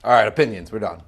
All right, opinions. We're done.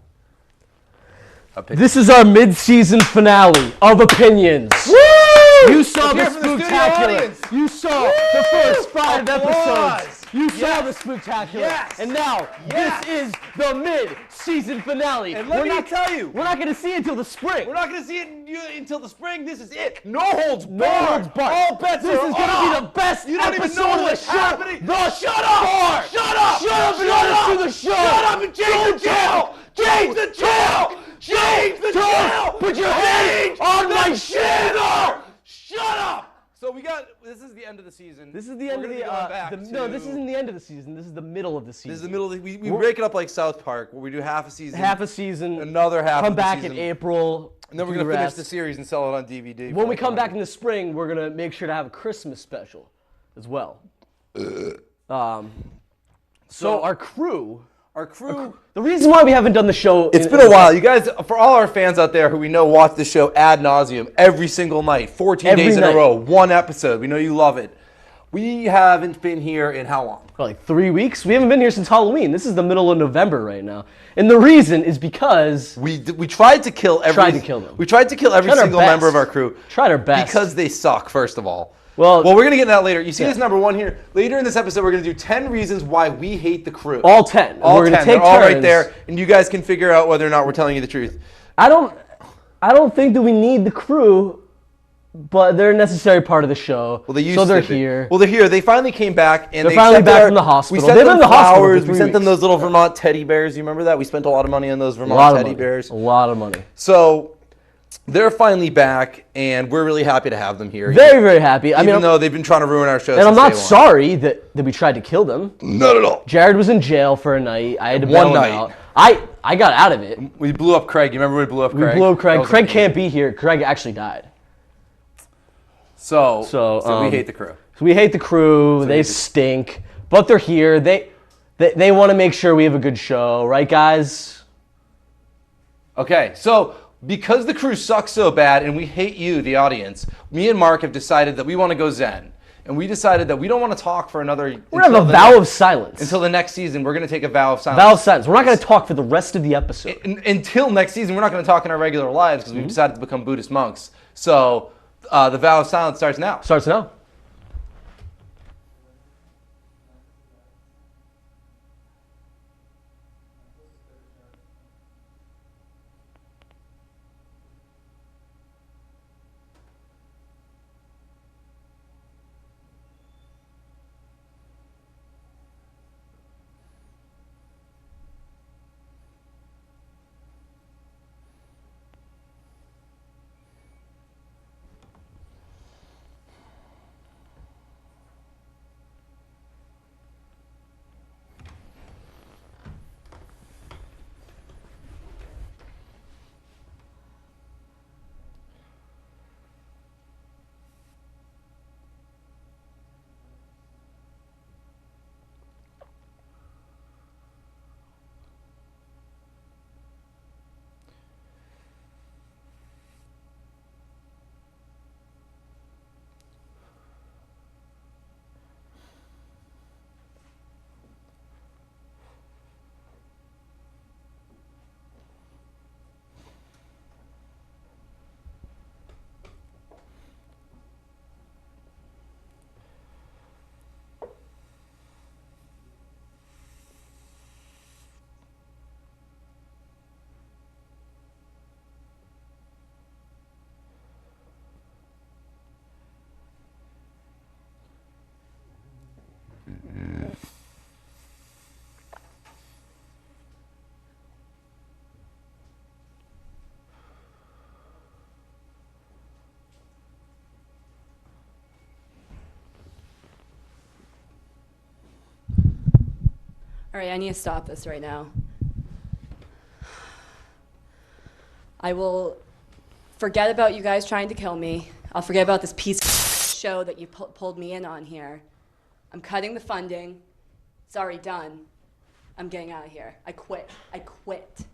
Opinions. This is our mid-season finale of opinions. Woo! You saw the spectacular. You saw the first 5 episodes. You saw the spectacular. Yes. And now, this is the mid-season finale. And let me tell you, we're not going to see it until the spring. We're not going to see it until the spring. This is it. No holds barred. No holds barred. All bets This are is going to be the best You don't even episode know of the what's show. happening. Shut up! Shut up! Shut up and let us do the show! Shut up and change the channel! Change the channel! Change the channel! Put your hand on my channel! Shut up! So this is the end of the season. This is the end of no, this isn't the end of the season. This is the middle of the season. This is the middle of we break it up like South Park, where we do half a season. Half a season. Another half Come of the back season. in April. And then we're going to finish the series and sell it on DVD. When we come back in the spring, we're going to make sure to have a Christmas special as well. So our crew... The reason why we haven't done the show... It's been a while. You guys, for all our fans out there who we know watch the show ad nauseum every single night, 14 days in a row, one episode. We know you love it. We haven't been here in how long? For like 3 weeks? We haven't been here since Halloween. This is the middle of November right now. And the reason is because... We tried to kill every... Tried to kill them. We tried to kill every single member of our crew. Tried our best. Because they suck, first of all. Well, we're going to get into that later. You see this number 1 here? Later in this episode, we're going to do 10 reasons why we hate the crew. All 10. All we're 10. Take They're turns. all right there. And you guys can figure out whether or not we're telling you the truth. I don't think that we need the crew, but they're a necessary part of the show. Well, they used so they're to be. here. Well, they're here. They finally came back. And they're finally back from the hospital. We sent them in the hospital flowers. for 3 We sent them weeks. those little Vermont teddy bears. You remember that? We spent a lot of money on those Vermont teddy bears. A lot of money. So... they're finally back, and we're really happy to have them here. Very, very happy. Even though they've been trying to ruin our show. And I'm not sorry that we tried to kill them. Not at all. Jared was in jail for a night. I had to bail him out. I got out of it. We blew up Craig. You remember we blew up Craig? We blew up Craig. Craig can't be here. Craig actually died. So we hate the crew. So we hate the crew. They stink, but they're here. They want to make sure we have a good show, right, guys? Okay, so because the crew sucks so bad and we hate you, the audience, me and Mark have decided that we want to go Zen. And we decided that we don't want to talk for another... We're going to have a vow of silence. Until the next season, we're going to take a vow of silence. Vow of silence. We're not going to talk for the rest of the episode. Until next season, we're not going to talk in our regular lives because we've decided to become Buddhist monks. So the vow of silence starts now. Starts now. All right, I need to stop this right now. I will forget about you guys trying to kill me. I'll forget about this piece of show that you pulled me in on here. I'm cutting the funding. It's already done. I'm getting out of here. I quit. I quit.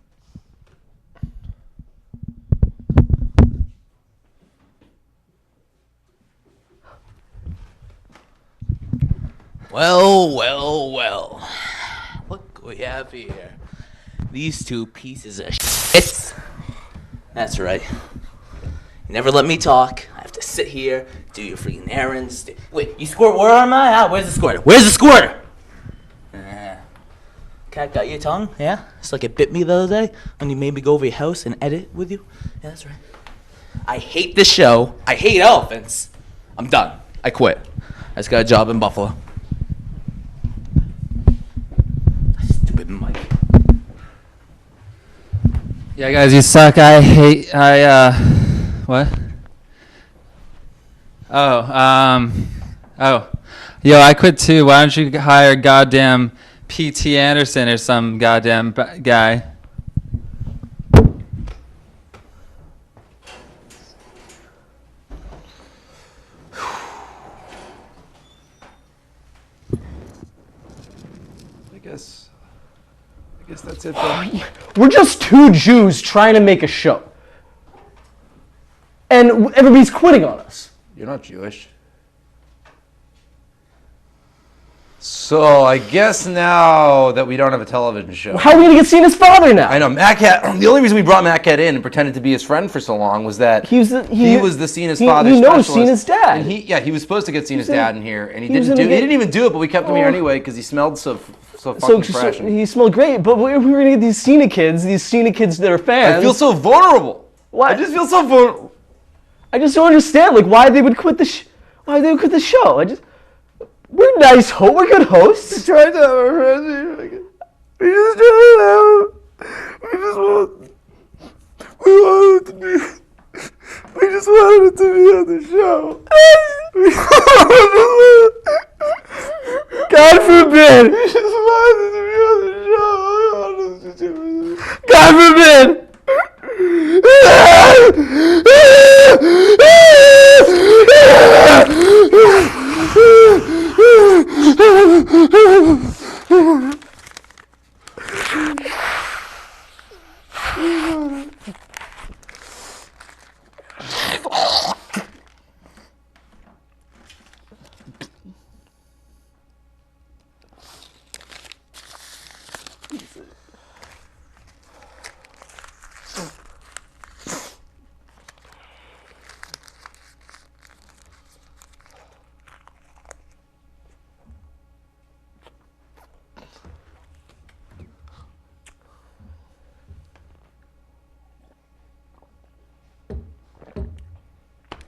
Well, well, well. Look what we have here. These two pieces of shit. That's right. You never let me talk. I have to sit here, do your freaking errands. Wait, you squirt? Where am I? Ah, where's the squirter? Where's the squirter? Cat got your tongue? Yeah? It's like it bit me the other day when you made me go over your house and edit with you? Yeah, that's right. I hate this show. I hate elephants. I'm done. I quit. I just got a job in Buffalo. Stupid Mike. Yeah, guys, you suck. What? Yo, I quit too. Why don't you hire goddamn P.T. Anderson or some goddamn guy? I guess that's it then. We're just two Jews trying to make a show. And everybody's quitting on us. You're not Jewish. So I guess now that we don't have a television show. How are we going to get seen as father now? I know. Matt Cat, the only reason we brought Matt Cat in and pretended to be his friend for so long was that he was the seen as father specialist. He knows seen as dad. And he was supposed to get seen as dad in here, and he didn't even do it, but we kept him here anyway because he smelled so fucking fresh. He smelled great, but we're going to get these Cena kids that are fans. I feel so vulnerable. What? I just feel so vulnerable. I just don't understand, like, why they would quit the show. We're nice we're good hosts. We tried to have our friends. We just wanted it to be on the show. God forbid. We just wanted it to be on the show. God forbid.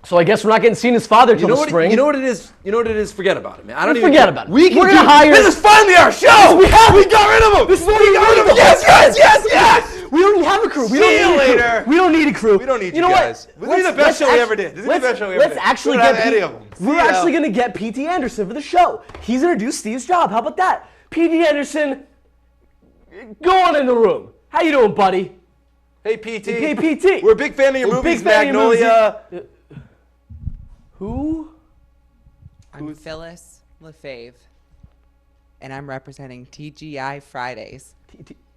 So I guess we're not getting seen as father till the spring. You know what it is? You know what it is? Forget about it, man. I don't even Forget care. about it. We're gonna hire. This is finally our show. We got rid of him. This is we got rid of him. Yes. We don't even have a crew. See you later. We don't need a crew. We don't need you know guys. What? This is the best show we ever did. This is the best show we ever did. Let's actually we don't get have any of them. We're actually gonna get P.T. Anderson for the show. He's gonna do Steve's job. How about that? P.T. Anderson, go on in the room. How you doing, buddy? Hey, PT. Hey, PT. We're a big fan of your movies, big fan of your Magnolia. Who? I'm Phyllis LaFave, and I'm representing TGI Fridays.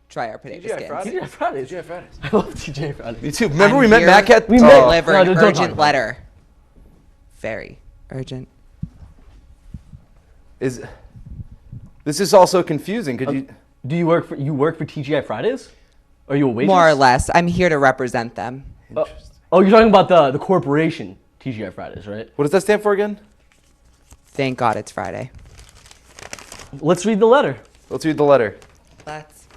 Try our potato skins. TGI Fridays. TGI Fridays. I love TGI Fridays. Me too. Remember I'm we met here Matt Cat? We to met- deliver No, an don't talk urgent about letter. Very urgent. This is also confusing. Could you? Do you work for TGI Fridays? Are you a waitress? More or less. I'm here to represent them. Oh, you're talking about the corporation TGI Fridays, right? What does that stand for again? Thank God it's Friday. Let's read the letter. Let's read the letter. Let's.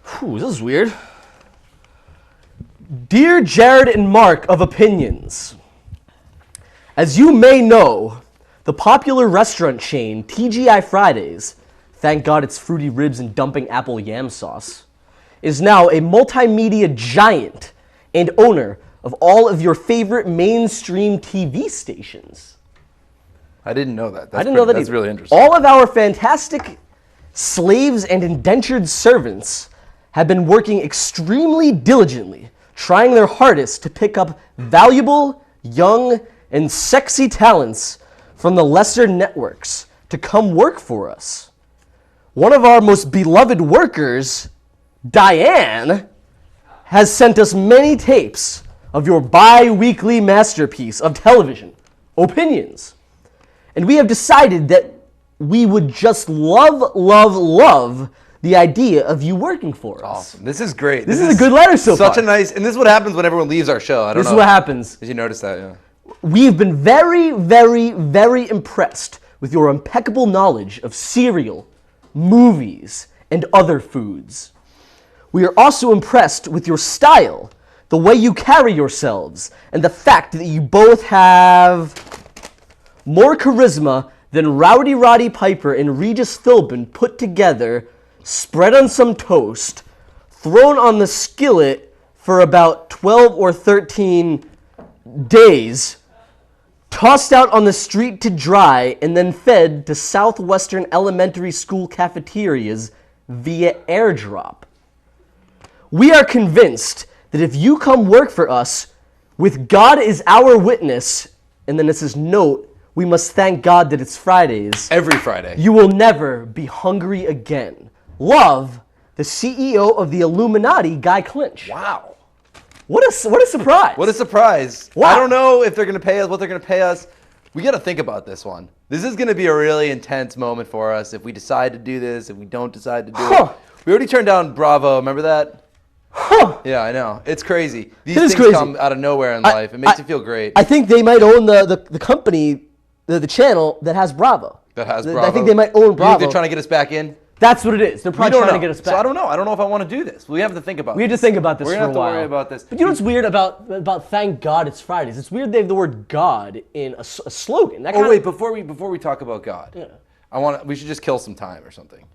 Whew, this is weird. Dear Jared and Mark of Opinions, as you may know, the popular restaurant chain TGI Fridays, thank God it's fruity ribs and dumping apple yam sauce, is now a multimedia giant and owner of all of your favorite mainstream TV stations. I didn't know that. I didn't know that That's either. really interesting. All of our fantastic slaves and indentured servants have been working extremely diligently, trying their hardest to pick up valuable, young, and sexy talents from the lesser networks to come work for us. One of our most beloved workers, Diane, has sent us many tapes of your bi-weekly masterpiece of television, Opinions. And we have decided that we would just love the idea of you working for us. Awesome. This is great. This is a good letter so far. Such a nice, and this is what happens when everyone leaves our show. I don't know. This is what happens. Did you notice that? Yeah. We've been very, very, very impressed with your impeccable knowledge of cereal, movies, and other foods. We are also impressed with your style, the way you carry yourselves, and the fact that you both have more charisma than Rowdy Roddy Piper and Regis Philbin put together, spread on some toast, thrown on the skillet for about 12 or 13 days, tossed out on the street to dry, and then fed to Southwestern elementary school cafeterias via airdrop. We are convinced that if you come work for us, with God as our witness, and then it says, note, we must thank God that it's Fridays. Every Friday. You will never be hungry again. Love, the CEO of the Illuminati, Guy Clinch. Wow. What a surprise. What a surprise. Wow. I don't know if they're going to pay us, what they're going to pay us. We got to think about this one. This is going to be a really intense moment for us if we decide to do this, if we don't decide to do it. We already turned down Bravo. Remember that? Yeah, I know. It's crazy. These things come out of nowhere in life. It makes you feel great. I think they might own the company, the channel that has Bravo. That has Bravo. I think they might own You think Bravo. they're trying to get us back in? That's what it is. They're probably trying to get us back. So I don't know. I don't know if I want to do this. We have to think about We have this. to think about this We're for gonna a have while. to worry about this. But you know what's weird about thank God it's Fridays? It's weird they have the word God in a slogan. That Oh wait, before we talk about God, Yeah. we should just kill some time or something.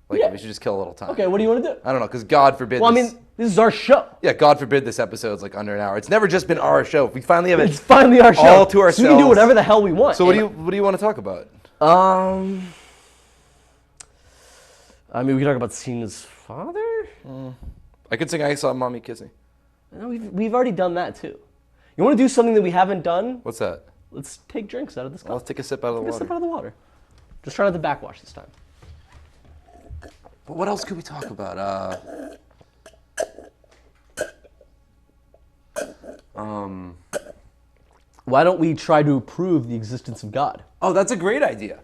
Like Yeah. we should just kill a little time. Okay, what do you want to do? I don't know, because God forbid. Well, I this, mean, this is our show. yeah, God forbid this episode's like under an hour. It's never just been our show. We finally have it. It's finally our show. all to So we can do ourselves. whatever the hell we want. So what do you want to talk about? I mean, we can talk about Cena's father. I could sing "I Saw Mommy Kissing." No, we've already done that too. You want to do something that we haven't done? What's that? Let's take drinks out of this cup. Well, let's take a sip out of the Take a water. sip out of the water. Just try not to backwash this time. But what else could we talk about? Why don't we try to prove the existence of God? Oh, that's a great idea.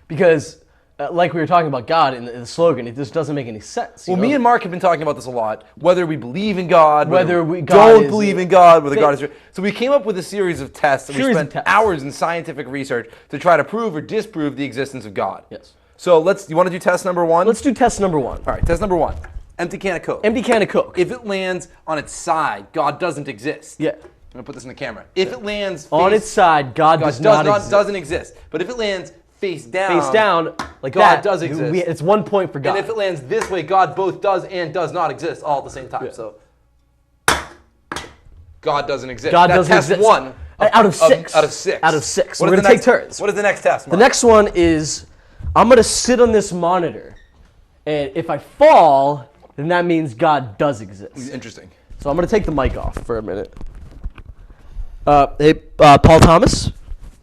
Because, like we were talking about God in the slogan, it just doesn't make any sense. Well, me and Mark have been talking about this a lot. Whether we believe in God, Whether we don't believe in God, whether God is real. So we came up with a series of tests. And we Series of spent tests. hours in scientific research to try to prove or disprove the existence of God. Yes. So you want to do test number one? Let's do test number one. All right, test number one. Empty can of Coke. Empty can of Coke. If it lands on its side, God doesn't exist. Yeah. going to put this in the camera. If it lands on its side, God does not exist. Doesn't exist. But if it lands face down, like God that, does exist. It's 1 point for God. And if it lands this way, God both does and does not exist all at the same time. Yeah. So God doesn't exist. God doesn't test exist. one out of 6. Out of 6. Out of 6. What We're is going to take turns. What is the next test, Mark? The next one is I'm going to sit on this monitor, and if I fall, then that means God does exist. Interesting. So I'm going to take the mic off for a minute. Hey, Paul Thomas?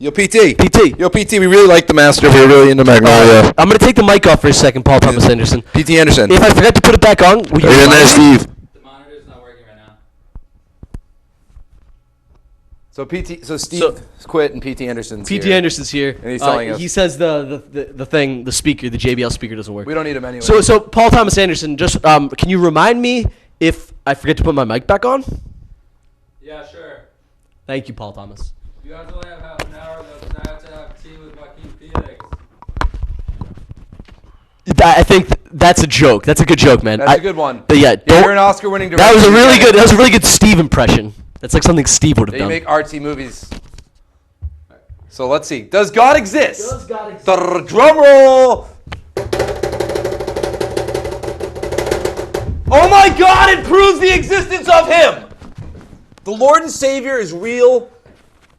Yo, PT. PT. Yo, PT, we really like the master. We're really into Magnolia. I'm going to take the mic off for a second, Paul Thomas Anderson. PT Anderson. If I forget to put it back on, will you Are you in there, Steve? The monitor's not working right now. So Steve quit and PT Anderson's PT here. Anderson's here. And he's telling us. He says the speaker, the JBL speaker doesn't work. We don't need him anyway. So Paul Thomas Anderson, just can you remind me if I forget to put my mic back on? Yeah, sure. Thank you, Paul Thomas. You guys only have half an hour, though, because I have to have tea with Joaquin Phoenix. I think that's a joke. That's a good joke, man. That's a good one. But yeah, You're an Oscar-winning director. That was a really good Steve impression. That's like something Steve would have They done. make artsy movies. So let's see. Does God exist? Does God exist? Drum roll. Oh my God! It proves the existence of Him. The Lord and Savior is real.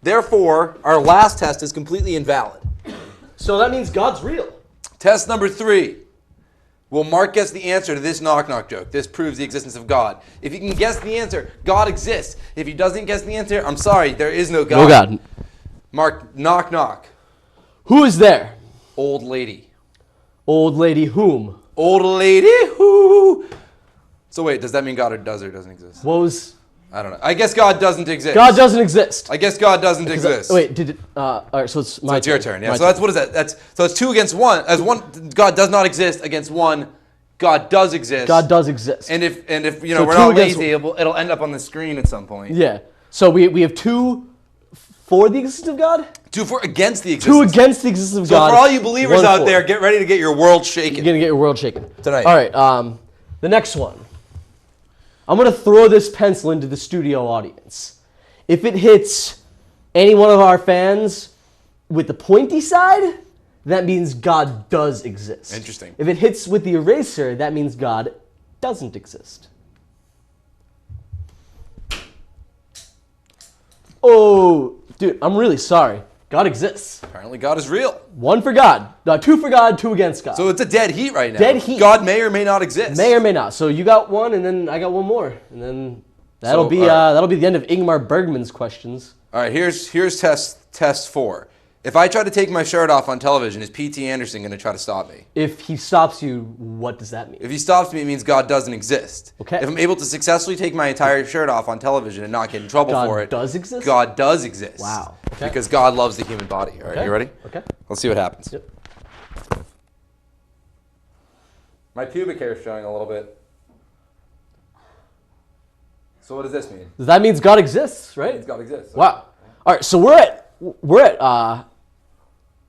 Therefore, our last test is completely invalid. So that means God's real. Test number 3. Will Mark guess the answer to this knock-knock joke? This proves the existence of God. If he can guess the answer, God exists. If he doesn't guess the answer, I'm sorry, there is no God. No God. Mark, knock, knock. Who is there? Old lady. Old lady whom? Old lady who? So wait, does that mean God doesn't exist? What was... I don't know. I guess God doesn't exist. God doesn't exist. I guess God doesn't exist. Wait, did it... all right, so it's my So it's turn. your turn. Yeah. My So that's turn. what is that? So it's 2 against 1. As one, God does not exist against 1. God does exist. God does exist. And if you So know we're 2 not against lazy, it'll end up on the screen at some point. Yeah. So we have 2 for the existence of God? 2 for against the existence. 2 against the existence of So God. for all you believers 1 out for. there, get ready to get your world shaken. You're going to get your world shaken. Tonight. All right, the next one. I'm going to throw this pencil into the studio audience. If it hits any one of our fans with the pointy side, that means God does exist. Interesting. If it hits with the eraser, that means God doesn't exist. Oh, dude, I'm really sorry. God exists. Apparently God is real. 1 for God. 2 for God, 2 against God. So it's a dead heat right now. Dead heat. God may or may not exist. May or may not. So you got 1, and then I got 1 more, and then that'll So, be all right. that'll be the end of Ingmar Bergman's questions. All right, here's test 4. If I try to take my shirt off on television, is PT Anderson going to try to stop me? If he stops you, what does that mean? If he stops me, it means God doesn't exist. Okay. If I'm able to successfully take my entire shirt off on television and not get in trouble God for it, does exist? God does exist. Wow. Okay. Because God loves the human body. All right, Okay. you ready? Okay. Let's see what happens. Yep. My pubic hair is showing a little bit. So what does this mean? That means God exists, right? God exists. Wow. All right. So we're at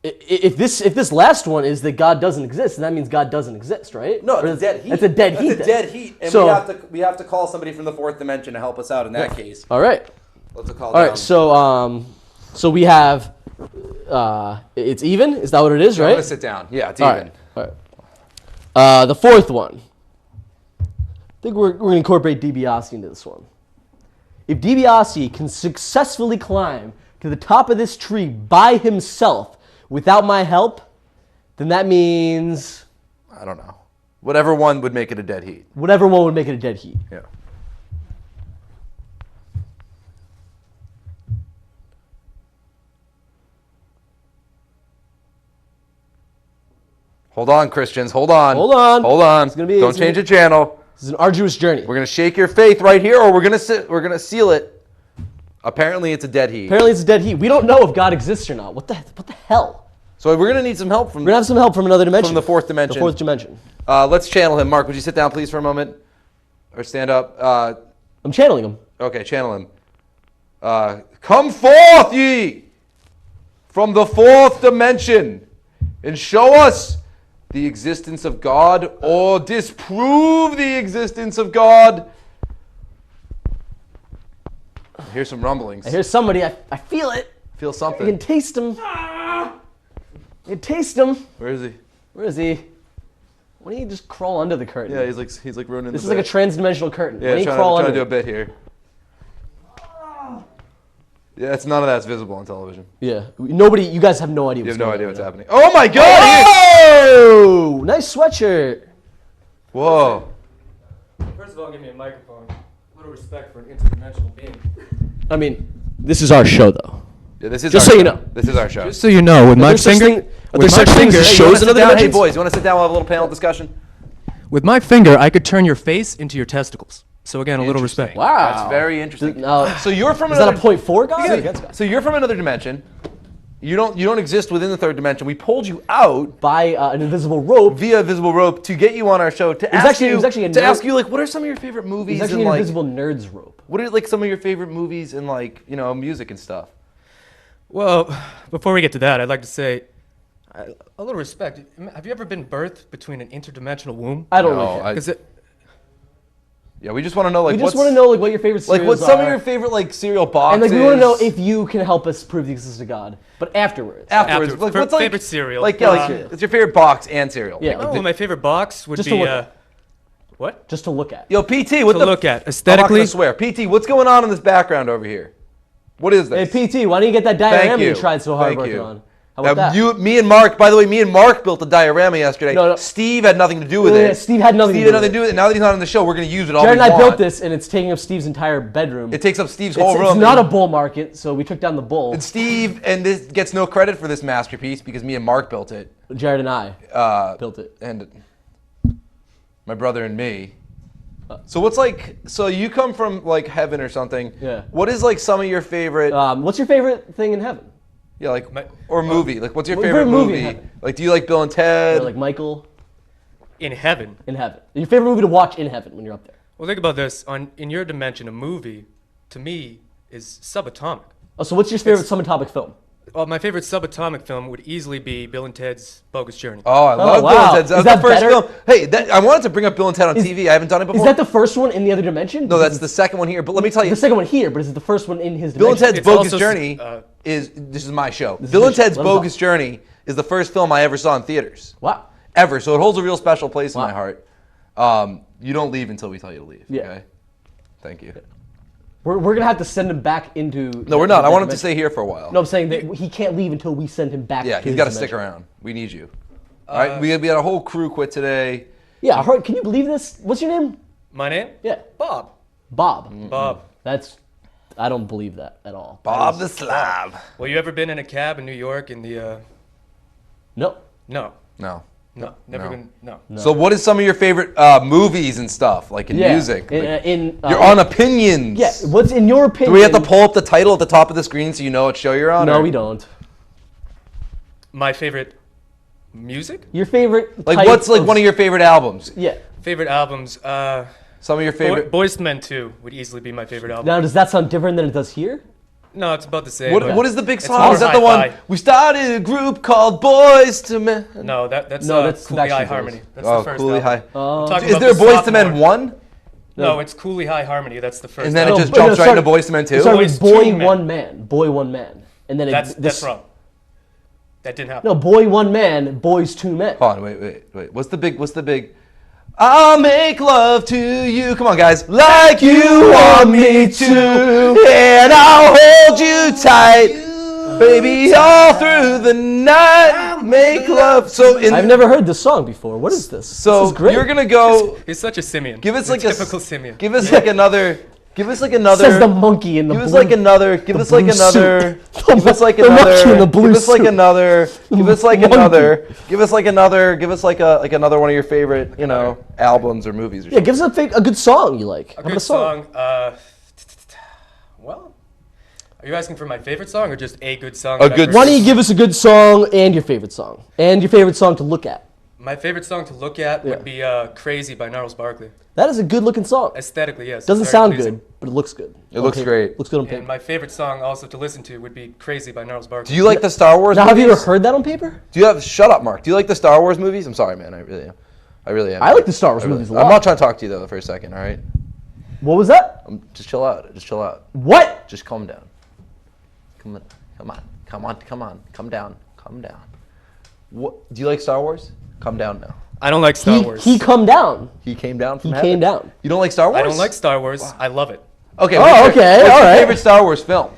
if this last one is that God doesn't exist, then that means God doesn't exist, right? No, Or it's a dead heat. It's a dead heat. It's a then. dead heat, and So- we have to call somebody from the 4th dimension to help us out in that case. All right. Let's call. All right. So we have it's even. Is that what it is, I'm right? gonna sit down. Yeah, it's All even. right. All right. The 4th one. I think we're going to incorporate DiBiase into this one. If DiBiase can successfully climb to the top of this tree by himself without my help, then that means I don't know. Whatever one would make it a dead heat. whatever one would make it a dead heat. Yeah. Hold on, Christians. Hold on. Hold on. Hold on. It's gonna be- Don't it's change gonna- the channel. This is an arduous journey. We're gonna shake your faith right here, or we're gonna seal it. Apparently, it's a dead heat. Apparently, it's a dead heat. We don't know if God exists or not. What the hell? So we're gonna need some help from We're gonna have some help from another dimension. From the 4th dimension. The 4th dimension. Let's channel him. Mark, would you sit down, please, for a moment, or stand up? I'm channeling him. Okay, channel him. Come forth, ye, from the 4th dimension, and show us the existence of God, or disprove the existence of God. hear some rumblings. I hear somebody. I feel it. Feel I can something. taste him. I can taste him. Where is he? Where is he? Why don't you just crawl under the curtain? Yeah, he's like running. This is like a trans-dimensional curtain. Yeah, Why don't you trying crawl to under do a it? bit here. Yeah, it's none of that's visible on television. Yeah. Nobody. You guys have no idea. You What's have no going idea on what's right happening. Oh my God! Oh! Nice sweatshirt. Whoa. First of all, give me a microphone. A little respect for an interdimensional being. I mean, this is our show, though. Yeah, this is Just our so you show. know. This is our show. Just so you know, with my There's such finger, thing- with there's my such things finger, as Hey, you shows wanna in sit other down? Hey dimensions? boys, you want to sit down? We'll have a little panel discussion. with my finger, I could turn your face into your testicles. So again, a little respect. Wow. That's very interesting. Now, So you're from is that another. a 0.4 guy? or against guy? So you're from another dimension. You don't exist within the third dimension. We pulled you out By an invisible rope. via invisible rope to get you on our show to ask actually- it you was actually a to nerd- ask you like what are some of your favorite movies It's actually and an like invisible nerd's rope. what are like some of your favorite movies and like music and stuff. Well, before we get to that, I'd like to say a little respect. Have you ever been birthed between an interdimensional womb? I don't No, really care. Because Yeah, we just want to know like We just what's want to know like what your favorite cereals like what's some of are. your favorite like cereal boxes. And like we want to know if you can help us prove the existence of God. But afterwards. afterwards After- like, for what's like favorite cereal. Like yeah, like Uh, it's your favorite box and cereal. Yeah. Like, oh, my favorite box would Just be to look at. what? Just to look at. Yo, PT, what To the look at I'm not aesthetically. gonna swear. PT, what's going on in this background over here? What is Hey, this? PT, why don't you get that diorama you you. tried so hard Thank working you. on? How about that? Me and Mark, by the way, me and Mark built the diorama yesterday. No. Steve had nothing to do with Yeah, it. Steve had nothing to Steve do had nothing with to do with it. Now that he's not on the show, we're going to use it all Jared we and I want. built this, and it's taking up Steve's entire bedroom. It takes up Steve's It's, whole it's room. not a bull market, so we took down the bull. And Steve, and this gets no credit for this masterpiece because me and Mark built it. Jared and I built it. And my brother and me. So what's like, so you come from like heaven or something. Yeah. What is like some of your favorite, What's your favorite thing in heaven? yeah, like, My- or movie? Like what's your What favorite movie in movie? heaven? Like do you like Bill and Ted? Or like Michael In heaven. in heaven. Your favorite movie to watch in heaven when you're up there. Well, think about this. In your dimension, a movie, to me, is subatomic. Oh, so what's your favorite subatomic film? Well, my favorite subatomic film would easily be Bill and Ted's Bogus Journey. Oh, I love Bill wow. and Ted. That Is was that the first better? film. Hey, I wanted to bring up Bill and Ted on TV. I haven't done it before. Is that the first one in the other dimension? No, that's the second one here. But let me tell you, the second one here, but is it the first one in his Bill and dimension? Ted's It's Bogus also, Journey this is my show. Bill is and your Ted's show. Let 'em Bogus talk. Journey is the first film I ever saw in theaters. Wow. Ever. So it holds a real special place in Wow. my heart. You don't leave until we tell you to leave. Yeah. Okay? Thank you. We're gonna have to send him back into. No, we're not. I want him to stay here for a while. No, I'm saying that he can't leave until we send him back. Yeah, to he's his got to stick dimension. around. We need you. All right, we had a whole crew quit today. Yeah, I heard, can you believe this? What's your name? My name? Yeah, Bob. Bob. Bob. That's. I don't believe that at all. Bob That the is- Slab. Well, you ever been in a cab in New York in the, No. no. No. No. Never No. been, no. So what is some of your favorite movies and stuff, like in Yeah. music? Like, In you're on Opinions. Yeah. What's in your opinion? Do we have to pull up the title at the top of the screen so you know what show you're on? No, or- we don't. My favorite music? Your favorite. Like type what's like one of your favorite albums? Yeah. Favorite albums? Some of your favorite. Boyz II Men 2 would easily be my favorite album. Now, does that sound different than it does here? No, it's about the same. What, but what is the big it's song? more Is that the one? hi-fi. We started a group called Boys to Men. No, that's No, that's Cooley High Backstreet Boys. Harmony. That's Oh, the first Cooley album. High. I'm talking Is about there a the Boys to Men sophomore. 1? No, it's Cooley High Harmony. That's the first. And then it album. just jumps right started- into Boys to Men 2? It started Boys with Boy Two Men. One Man. Boy One Man. And then That's wrong. That didn't happen. No, Boy One Man, Boys Two Men. Hold on, wait. What's the big? I'll make love to you. Come on, guys. Like you want me to. And I'll hold you tight. Baby, all through the night. Make love. So I've never heard this song before. What is this? So this is great. you're gonna go. He's such a simian. Give us He's like a typical simian. Give us like another. Give us like another. Says the monkey in the Give us blue. like another. Give us like blue another. suit. Give us like The monkey another. in the blue Give us like suit. another. Give us like Monkey. another. Give us like another. Give us like another one of your favorite, albums or movies or Yeah, something. give us a good song you like. How A about good song. Well, are you asking for my favorite song or just a good song? A that I've good heard? Why don't you give us a good song and your favorite song? And your favorite song to look at. My favorite song to look at Yeah. would be "Crazy" by Gnarls Barkley. That is a good looking song. Aesthetically, yes. Doesn't very sound pleasing. good, but it looks good. It looks On paper. great. Looks good on And paper. my favorite song also to listen to would be "Crazy" by Gnarls Barkley. Do you like the Star Wars Now, have you movies? ever heard that on paper? Do you have? Shut up, Mark. Do you like the Star Wars movies? I'm sorry, man. I really am. I really am. I like the Star Wars I really- movies a I'm lot. not trying to talk to you though for a second. All right. What was that? Just chill out. Just chill out. What? Just calm down. Come on. Calm down. What? Do you like Star Wars? Calm down now. I don't like Star Wars. He come down. He came down from He heaven? came down. You don't like Star Wars? I don't like Star Wars. I love it. Okay. Oh, what's your- okay, What's all your right. favorite Star Wars film?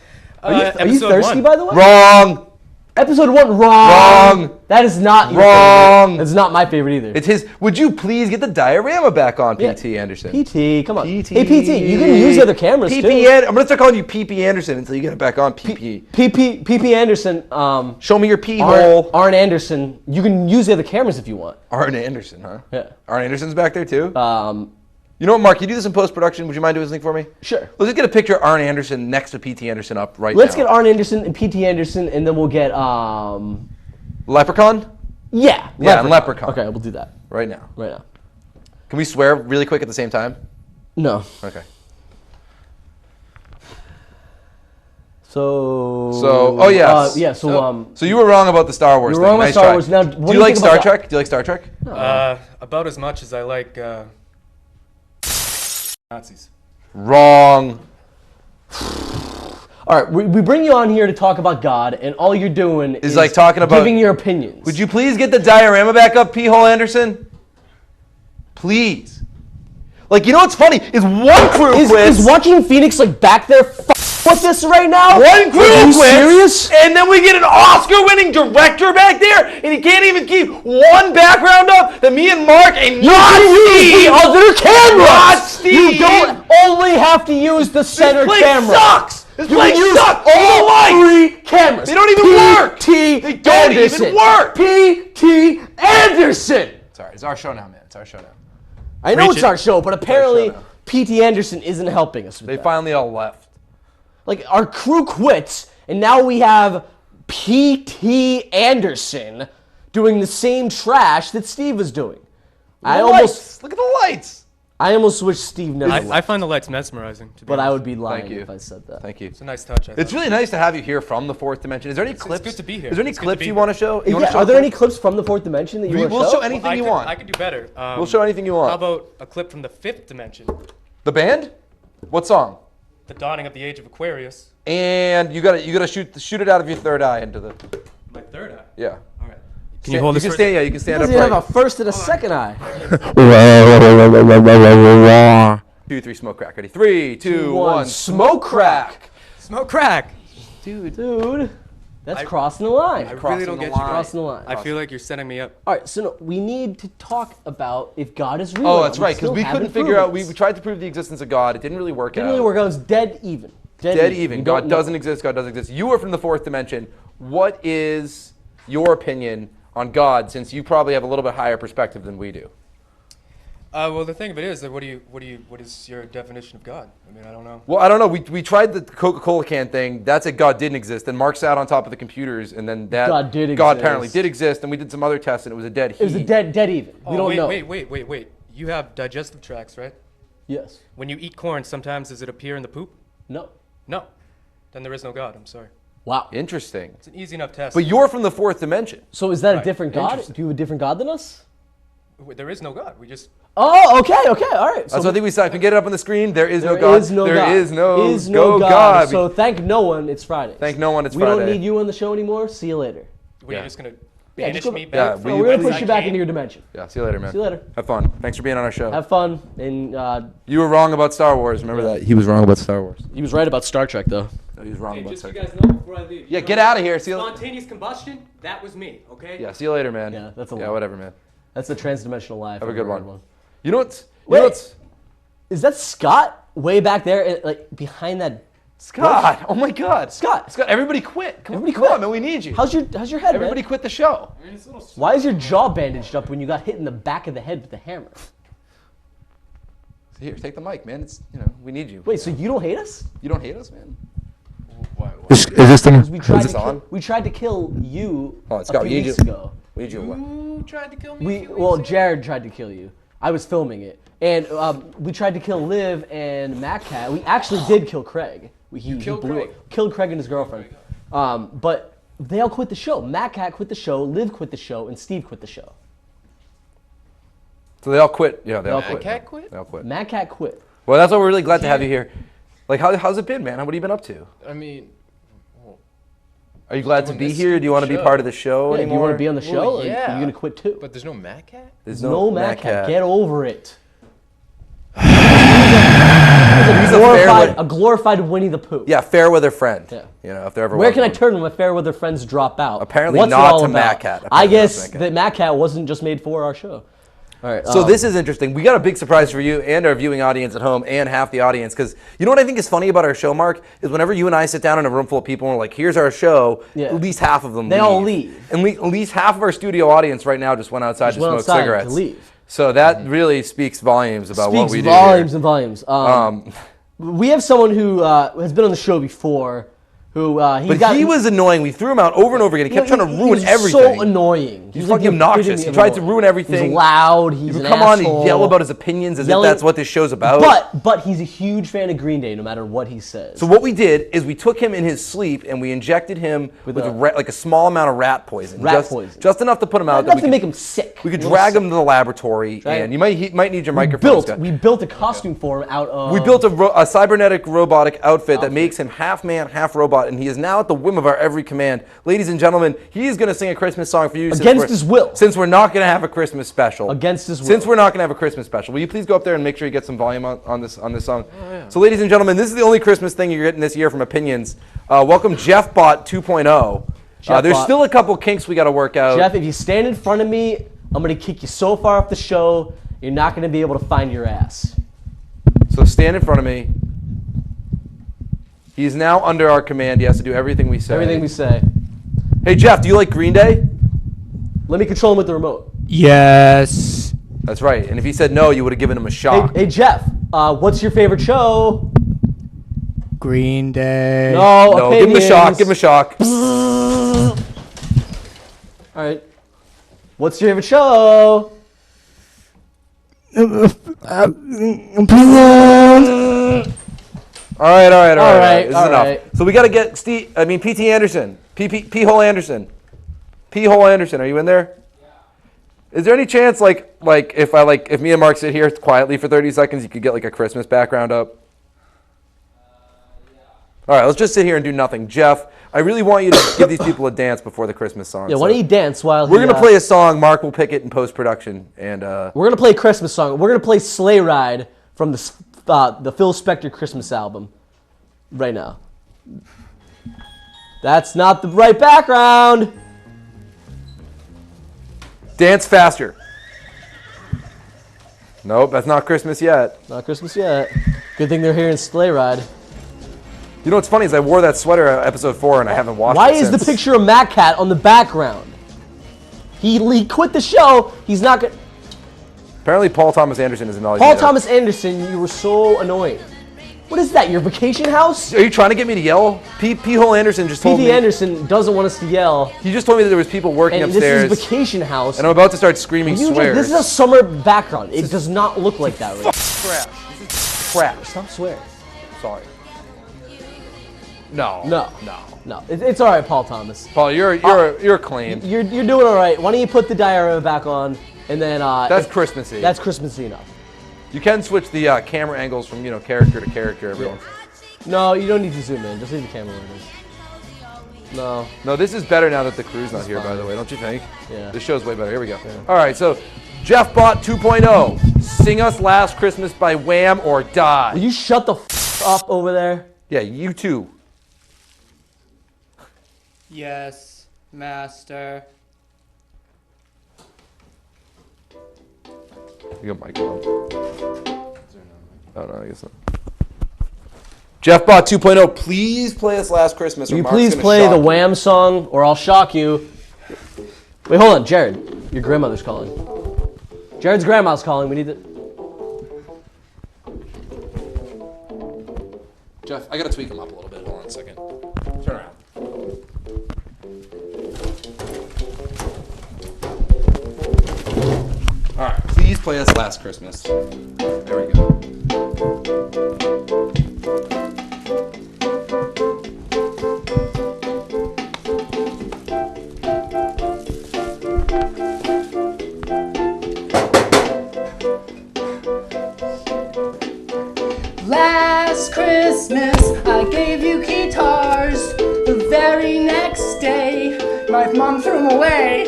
Are you Episode thirsty, 1. by the way? Wrong. Episode 1, wrong. Wrong. That is not your Wrong. favorite. That's not my favorite either. It's his. Would you please get the diorama back on, PT Anderson? PT, come on. PT. Hey, PT, you can use the other cameras PP too. I'm gonna start calling you PP Anderson until you get it back on. PP. PP Anderson, Show me your pee hole. Arn Anderson, you can use the other cameras if you want. Arn Anderson, huh? Yeah. Arn Anderson's back there too. Um, You know what, Mark? You do this in post production. Would you mind doing something for me? Sure. Let's just get a picture of Arn Anderson next to PT Anderson up right Let's now. get Arn Anderson and PT Anderson, and then we'll get Leprechaun yeah, and Leprechaun. Okay, we'll do that right now. right now. Can we swear really quick at the same time? No. Okay. So. Oh yes. Yeah. So So you were wrong about the Star Wars You thing. were wrong about Nice Star try. Wars. Now, what do do you you like think Star about Trek? Do you like Star Trek? About as much as I like Nazis. Wrong. all right, we bring you on here to talk about God, and all you're doing is like talking about- giving your opinions. Would you please get the diorama back up, P. Hole Anderson? Please. Like, you know what's funny? Is one crew quits. Is Joaquin Phoenix like back there with this right now? One crew Are you quits, serious? and then we get an Oscar-winning director back there, and he can't even keep one background up that me and Mark and You not can use Steve. the other camera. Not Steve. You don't only have to use the center This place camera. sucks. This You place can use sucks. All the lights. 3 cameras. They don't even work. P.T. They don't Anderson. even work. P.T. Anderson. Sorry, it's our show now, man. It's our show now. I know Preach it's it. our show, but apparently now. P.T. Anderson isn't helping us with They that. finally all left. Like, our crew quits, and now we have P.T. Anderson doing the same trash that Steve was doing. I almost Look at the lights. wish Steve never left, I find the lights mesmerizing. To be but I honest. would be lying Thank you. if I said that. Thank you. It's a nice touch. I It's thought. really nice to have you here from the fourth dimension. Is there any clips? good to be here. Is there any It's good to clips be you here. want to show? You wanna Yeah, show are there clip? any clips from the fourth dimension that you want to We'll show? show anything I you could, want. I could do better. We'll show anything you want. How about a clip from the fifth dimension, The band? What song? the dawning of the age of Aquarius? And you gotta shoot it out of your third eye into the My third eye. yeah. All right. Can you hold this? You for can a stand. Yeah, you can stand Does up he have a right. first and a second eye? 2, 3, smoke crack. Ready? 3, 2, 1, smoke crack. Smoke crack. Dude, that's crossing the line. I really don't get you. Crossing the line. I feel like you're setting me up. All right, so no, we need to talk about if God is real. Oh, that's right. Because Still we haven't couldn't figure out. proven We this. tried to prove the existence of God. It didn't really work Didn't out. really work out. It's dead even. Dead even. We God don't know. doesn't exist. God doesn't exist. You are from the fourth dimension. What is your opinion on God? Since you probably have a little bit higher perspective than we do. Well, the thing of it is that what is your definition of God? I mean, I don't know. Well, I don't know. We tried the Coca-Cola can thing. That said God didn't exist. And Mark sat on top of the computers, and then that God did God exist. apparently did exist. And we did some other tests, and it was a dead heat. It was a dead even. We don't wait, know. wait. You have digestive tracts, right? Yes. When you eat corn, sometimes does it appear in the poop? No. No. Then there is no God. I'm sorry. Wow. Interesting. It's an easy enough test. But you're from the fourth dimension. So is that a Right. different God? Interesting. Do you have a different God than us? There is no God. We just Oh, okay, all right. So That's what I think we said. If we get it up on the screen, there is no there God. is no There God. is no, Is no go God. So thank no one. It's Friday. Thank no one, it's we don't Friday. need you on the show anymore. See you later. We're Yeah. just gonna Yeah, banish just go- me Yeah, back. we- from No, we're gonna whence push I you back came? into your dimension. Yeah, see you later, man. See you later. Have fun. Thanks for being on our show. Have fun. And You were wrong about Star Wars. Remember that? He was wrong about Star Wars. he was right about Star Trek, though. No, he was wrong Hey, about just so Star you Trek. guys know before I leave. Yeah, get out of here. See you. Spontaneous combustion. That was me. Okay. Yeah, see you later, man. Yeah, that's a Yeah, lot. whatever, man. That's the transdimensional life. Have a I've good heard one. You know what's? You Wait. know what's? Is that Scott way back there, like behind that? Scott. Oh my God. Scott. Scott. Everybody quit. Come Everybody on, quit. man. We need you. How's your head, Everybody man? quit the show. Why is your jaw bandaged up when you got hit in the back of the head with the hammer? Here, take the mic, man. It's we need you. Wait, so you don't hate us? You don't hate us, man? Is this thing? We tried, this to on? we tried to kill you Hold on, a Scott, few you weeks do- ago. We need you. What? Who tried to kill me? Well, Jared tried to kill you. I was filming it, and we tried to kill Liv and MacCat. We actually did kill Craig. He killed blew Craig? it. Killed Craig and his girlfriend. But they all quit the show. MacCat quit the show. Liv quit the show, and Steve quit the show. So they all quit. Yeah, they all all quit. quit. Cat quit? They all quit. MacCat quit. Well, that's why we're really glad to have you here. Like, how's it been, man? What have you been up to? I mean, Are you glad to doing be this here? Do you want to be show. part of the show Yeah, do anymore? you want to be on the show? Well, Or yeah. are you gonna quit too? but there's no Mad Cat? There's no Matt Cat. Get over it. He's A glorified Winnie the Pooh. Yeah, fair weather friend. Yeah. You know, if there ever Where was can I one. turn when my fair weather friends drop out? Apparently What's it not all to about? Matt Cat. I Apparently not guess to Matt Cat. that Matt Cat wasn't just made for our show. All right. So this is interesting. We got a big surprise for you and our viewing audience at home and half the audience, because you know what I think is funny about our show, Mark, is whenever you and I sit down in a room full of people and we're like, here's our show, Yeah. at least half of them They all leave. And at least half of our studio audience right now just went outside to went smoke outside to cigarettes. leave. So that really speaks volumes about what Speaks we do volumes here. and volumes. We have someone who has been on the show before, who He was annoying. We threw him out over and over again. He kept trying to ruin he was everything. so annoying. He's fucking obnoxious. He tried to ruin everything. He's loud. He's He would an come on asshole. and yell about his opinions as if Yelling- that's what this show's about. But he's a huge fan of Green Day, no matter what he says. So what we did is we took him in his sleep and we injected him with like a small amount of rat poison. Poison. Just enough to put him out. enough that to make him sick. we could A little drag sick. him to the laboratory, Right. and he might need your microphone. We built a costume for him out of. We built a cybernetic robotic outfit that makes him half man, half robot, and he is now at the whim of our every command. Ladies and gentlemen, he is going to sing a Christmas song for you. Against his will. Since we're not going to have a Christmas special. Against his will. Since we're not going to have a Christmas special. Will you please go up there and make sure you get some volume on this song? Oh, yeah. So ladies and gentlemen, this is the only Christmas thing you're getting this year from Opinions. Welcome Jeff Bot 2.0. There's Bot. still a couple kinks we got to work out. Jeff, if you stand in front of me, I'm going to kick you so far off the show, you're not going to be able to find your ass. So stand in front of me. He's now under our command. He has to do everything we say. Everything we say. Hey Jeff, do you like Green Day? Let me control him with the remote. Yes. That's right. And if he said no, you would have given him a shock. Hey Jeff, what's your favorite show? Green Day. No, give him a shock. Give him a shock. All right. What's your favorite show? All right. This is all enough. right. So we got to get PT Anderson. P-hole Anderson. P-hole Anderson, are you in there? Yeah. Is there any chance, if me and Mark sit here quietly for 30 seconds, you could get like a Christmas background up? All right, let's just sit here and do nothing. Jeff, I really want you to give these people a dance before the Christmas song. Yeah, why don't you dance while We're going to play a song. Mark will pick it in post-production. And we're going to play a Christmas song. We're going to play Sleigh Ride from the Phil Spector Christmas album right now. That's not the right background. dance faster. Nope, that's not Christmas yet. Not Christmas yet. Good thing they're here in Sleigh Ride. You know what's funny is I wore that sweater at episode 4 and I haven't washed Why it is the since. picture of Matt Cat on the background? He quit the show. He's not good. Apparently Paul Thomas Anderson isn't always Paul there. Thomas Anderson, you were so annoying. What is that? Your vacation house? Are you trying to get me to yell? P-hole Anderson just told P.D. me. Anderson doesn't want us to yell. He just told me that there was people working And upstairs. this is vacation house. And I'm about to start screaming swears. This is a summer background. It does not look like that right Trash. This is trash. Stop swearing. Sorry. No. No. It's all right, Paul Thomas. Paul, you're clean. You're doing all right. Why don't you put the diorama back on, and then That's Christmassy. That's Christmassy enough. You can switch the camera angles from character to character, everyone. No, you don't need to zoom in. Just leave the camera where it is. No. No, this is better now that the crew's not It's here, by fine. the way. Don't you think? Yeah. This show's way better. Here we go. All right, so Jeff Bot 2.0. Sing Us Last Christmas by Wham or Die. Will you shut the f up over there? Yeah, you too. Yes, master. You got mic on. Oh, no, I guess not. Jeff Bot 2.0, please play us Last Christmas. Will or you Mark's please gonna play shock the you. Wham song, or I'll shock you. Wait, hold on, Jared. Your grandmother's calling. Jared's grandma's calling. We need to. Jeff, I gotta tweak him up a little bit. Hold on a second. Turn around. All right, please play us Last Christmas. There we go. Last Christmas, I gave you guitars. The very next day, my mom threw them away.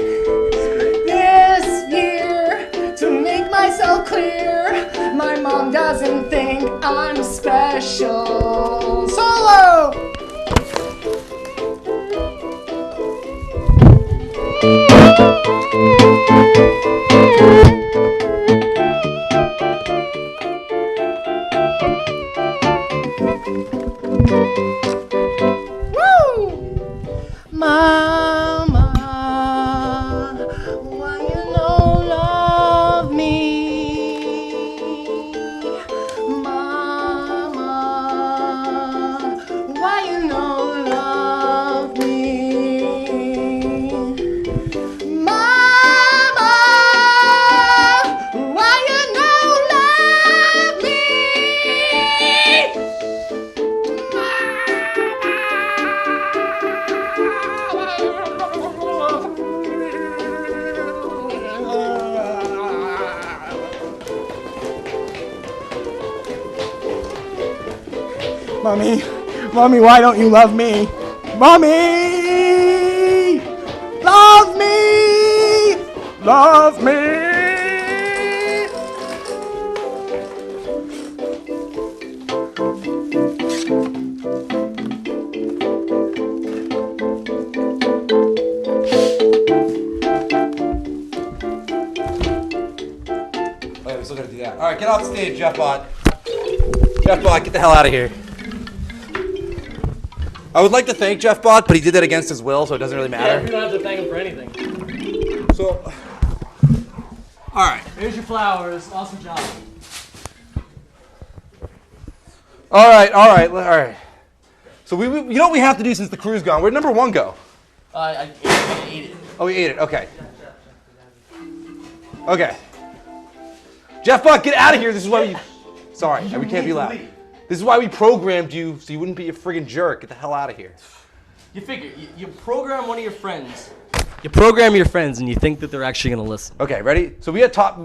This year, to make myself clear, my mom doesn't think I'm special. Solo! Mama, why you don't love me? Mama, why you don't love me? Mama, why you don't love me? Mommy, why don't you love me? Mommy! Love me! Love me! Wait, we're still gonna do that. All right, get off stage, Jeff Bott. Jeff Bott, get the hell out of here. I would like to thank Jeff Bott, but he did that against his will, so it doesn't really matter. Yeah, you don't have to thank him for anything. So, all right. Here's your flowers. Awesome job. All right. So you know what we have to do since the crew's gone? Where'd number 1 go? I ate it. Oh, we ate it. Okay. Okay. Jeff Buck, get out of here. This is why we... Sorry, we can't be loud. This is why we programmed you so you wouldn't be a friggin' jerk. Get the hell out of here. You figure, you program one of your friends. You program your friends and you think that they're actually going to listen. Okay, ready? So we had top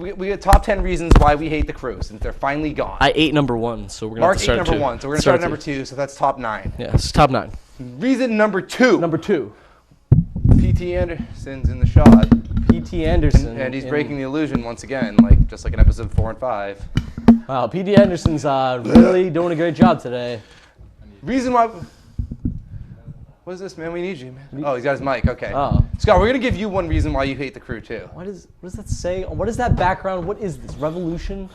10 reasons why we hate the crew since they're finally gone. I ate number 1, so we're going to Mark start ate at number 2. 1, so we're going to start at number 2, so that's top 9. Yeah, it's top 9. Reason number 2. Number 2. P.T. Anderson's in the shot. P.T. Anderson. And he's breaking the illusion once again, just like in episode 4 and 5. Wow, P.T. Anderson's really doing a great job today. Reason why... What is this, man? We need you, man. Oh, he's got his mic. Okay. Oh. Scott, we're going to give you one reason why you hate the crew, too. What does that say? What is that background? What is this? Revolution?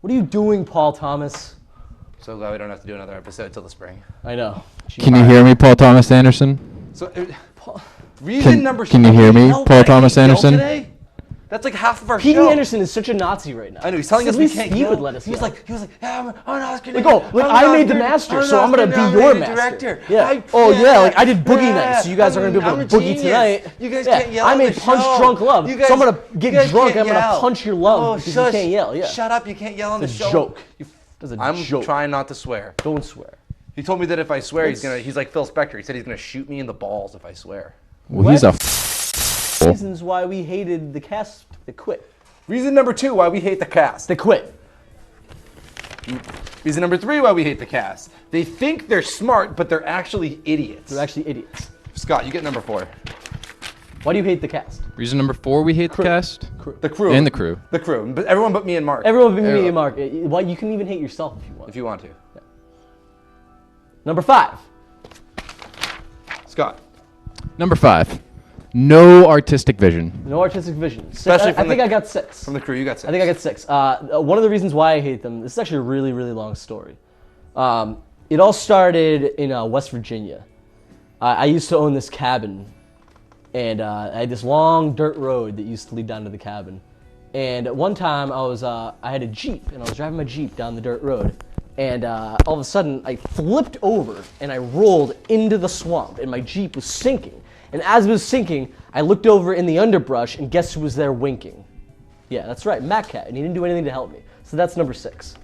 What are you doing, Paul Thomas? So glad we don't have to do another episode till the spring. I know. Can you hear me, Paul Thomas Anderson? So, reason number... Can you hear me, Paul Thomas Anderson? Today? That's like half of our P.T. show. Anderson is such a Nazi right now. I know, he's telling us At we least can't he yell. would let us He was yell. like, yeah, I'm an Oscar. Like, I made the master, so I'm gonna be your master. Yeah. I did Boogie Nights, so you guys are gonna be able to boogie tonight. You guys can't yell. I made Punch Drunk Love, so I'm gonna get drunk and I'm gonna yell. punch your love because you can't yell. Yeah. Shut up, you can't yell on the It's show. a joke. That's a I'm joke. trying not to swear. Don't swear. He told me that if I swear, he's like Phil Spector. He said he's gonna shoot me in the balls if I swear. Well, he's a Reasons why we hated the cast that quit. Reason number 2 why we hate the cast. They quit. Reason number 3 why we hate the cast. They think they're smart, but they're actually idiots. They're actually idiots. Scott, you get number 4. Why do you hate the cast? Reason number 4 we hate the cast? The crew. And the crew. The crew. But everyone but me and Mark. Everyone but me and Mark. Well, you can even hate yourself if you want. If you want to. Yeah. Number 5. Scott. Number 5. No artistic vision. No artistic vision. Especially I think I got 6. From the crew, you got 6. I think I got 6. One of the reasons why I hate them, this is actually a really, really long story. It all started in West Virginia. I used to own this cabin, and I had this long dirt road that used to lead down to the cabin. And one time I had a Jeep, and I was driving my Jeep down the dirt road. And all of a sudden, I flipped over, and I rolled into the swamp, and my Jeep was sinking. And as it was sinking, I looked over in the underbrush, and guess who was there winking? Yeah, that's right, Matt Cat, and he didn't do anything to help me. So that's number 6.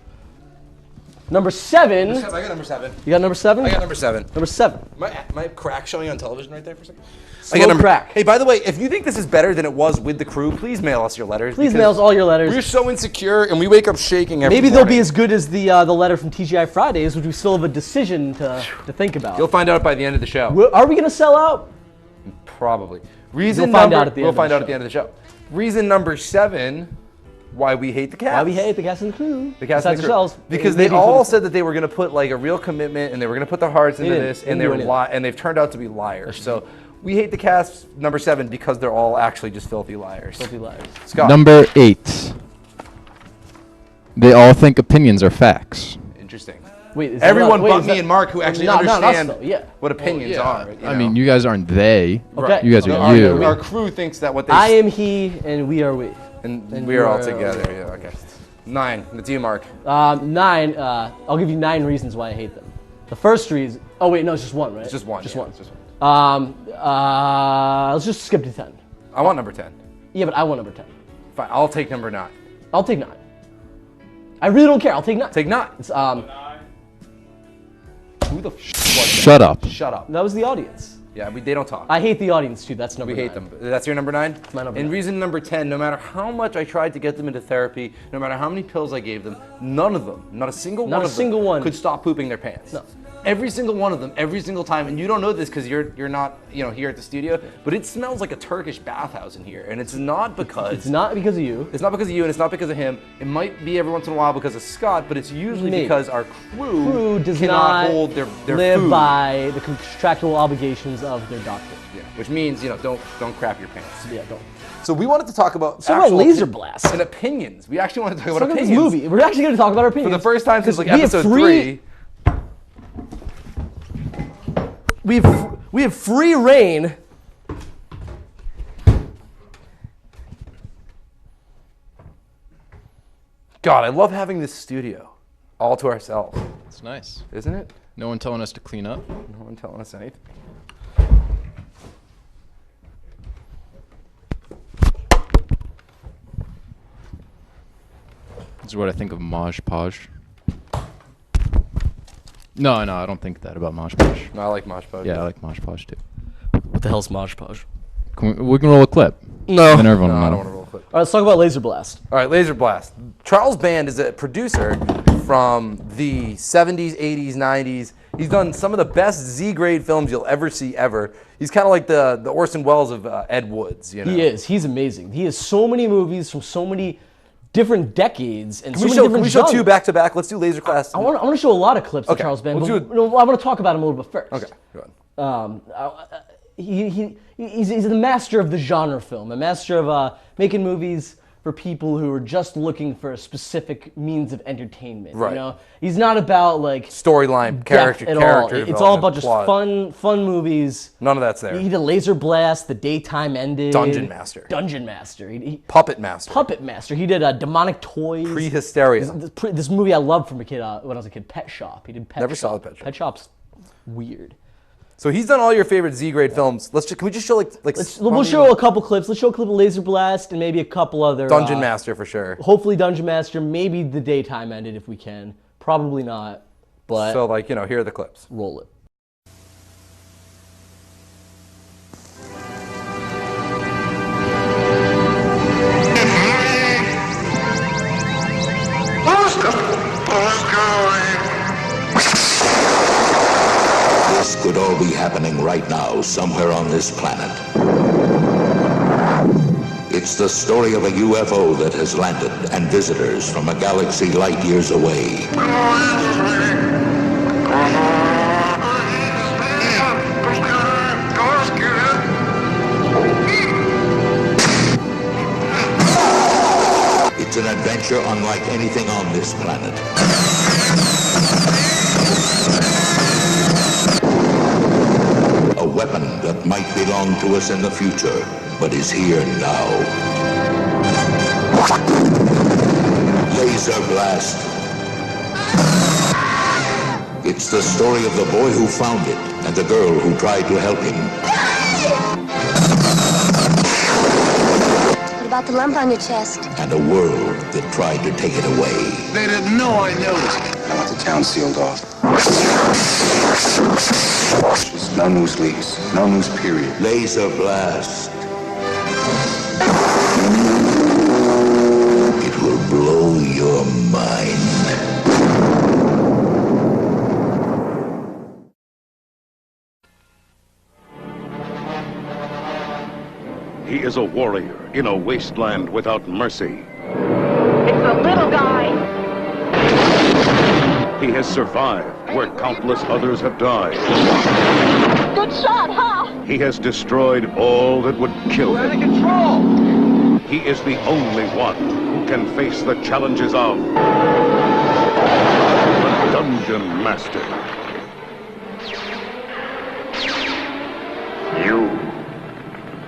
Number 7. I got number 7. You got number 7? I got number 7. Number 7. My crack showing on television right there for a second? Slow crack. Hey, by the way, if you think this is better than it was with the crew, please mail us your letters. Please mail us all your letters. We're so insecure, and we wake up shaking every Maybe morning. they'll be as good as the letter from TGI Fridays, which we still have a decision to think about. You'll find out by the end of the show. Are we going to sell out? Probably. We'll find out at the end of the show. Reason number 7, why we hate the cast. Why we hate the cast and the crew. The cast and the crew. Ourselves. Because they all said that they were going to put like a real commitment and they were going to put their hearts into didn't. this, They and didn't do and they've turned out to be liars. So we hate the cast number 7 because they're all actually just filthy liars. Filthy liars. Scott. Number 8. They all think opinions are facts. Interesting. Wait, is Everyone that, but me and Mark who actually understand not us, though. Yeah. what opinions are. You I know? mean, you guys aren't they. Okay. You guys are our, you. Our crew thinks that what they I am he, and we are we. and we are all together. Yeah. Okay. 9. That's you, Mark. 9. I'll give you 9 reasons why I hate them. The first reason. Oh wait, no, it's just one, right? It's just one. Just yeah, one. it's just one. Let's just skip to 10. I want number 10. Yeah, but I want number 10. Fine. I'll take number 9. I'll take 9. I really don't care. I'll take 9. Take 9. It's Who the f was that? Shut up. Shut up. that was the audience. Yeah, they don't talk. I hate the audience too. That's number We 9. hate them. That's your number 9? My number And 9. reason number 10, no matter how much I tried to get them into therapy, no matter how many pills I gave them, none of them, not a single Not one a of single them one. could stop pooping their pants. No. Every single one of them, every single time, and you don't know this because you're not here at the studio, but it smells like a Turkish bathhouse in here, and it's not because It's not because of you. It's not because of you, and it's not because of him. It might be every once in a while because of Scott, but it's usually Me. because our crew Does cannot not hold their live food. by the contractual obligations of their doctor. Yeah, which means don't crap your pants. Yeah, don't. So we wanted to talk about Talk about actual laser opi- blast. and opinions. We actually wanted to talk Let's about talk about opinions this movie. We're actually going to talk about our for opinions. the first time since like we have episode free- 3. We have free reign. God, I love having this studio all to ourselves, It's nice. isn't it? No one telling us to clean up. No one telling us anything. This is what I think of Maj Podge. No, I don't think that about Maj Podge. No, I like Mosh Pod. Yeah, I like Maj Podge too. What the hell's Mosh Podge? We can roll a clip. No. Then everyone No, will I know. don't want to roll a clip. All right, let's talk about Laser Blast. All right, Laser Blast. Charles Band is a producer from the 70s, 80s, 90s. He's done some of the best Z-grade films you'll ever see ever. He's kind of like the Orson Welles of Ed Wood's. You know? He is. He's amazing. He has so many movies from so many different decades and Can so we many show, different can we show genres. 2 back to back? Let's do Laser Blast. I want to show a lot of clips of Okay, Charles Band, let's but do it. no, I want to talk about him a little bit first. Okay, go ahead. He's the master of the genre film, a master of making movies for people who are just looking for a specific means of entertainment. Right. You know, he's not about like Storyline, depth character, at all. character It's all about development, just plot. fun movies. None of that's there. He did Laser Blast, The Daytime Ended, Dungeon Master. Dungeon Master, Puppet Master. Puppet Master. He did Demonic Toys. Pre-Hysteria. This movie I loved from a kid when I was a kid, Pet Shop. He did Pet Never Shop. saw Pet Shop. Pet Shop's weird. So he's done all your favorite Z-grade films. Can we just show We'll show a couple clips. Let's show a clip of Laser Blast and maybe a couple other. Dungeon Master for sure. Hopefully Dungeon Master. Maybe The Daytime Ended if we can. Probably not. But So here are the clips. roll it. This could all be happening right now, somewhere on this planet. It's the story of a UFO that has landed and visitors from a galaxy light years away. It's an adventure unlike anything on this planet. A weapon that might belong to us in the future, but is here now. Laser Blast. It's the story of the boy who found it and the girl who tried to help him. What about the lump on your chest? And a world that tried to take it away. They didn't know I noticed. I want to Town sealed off. No news leaks. No news, period. Laser blast. It will blow your mind. He is a warrior in a wasteland without mercy. It's the little guy. He has survived where countless others have died. Good shot, huh? He has destroyed all that would kill him. Under control. He is the only one who can face the challenges of the Dungeon Master. You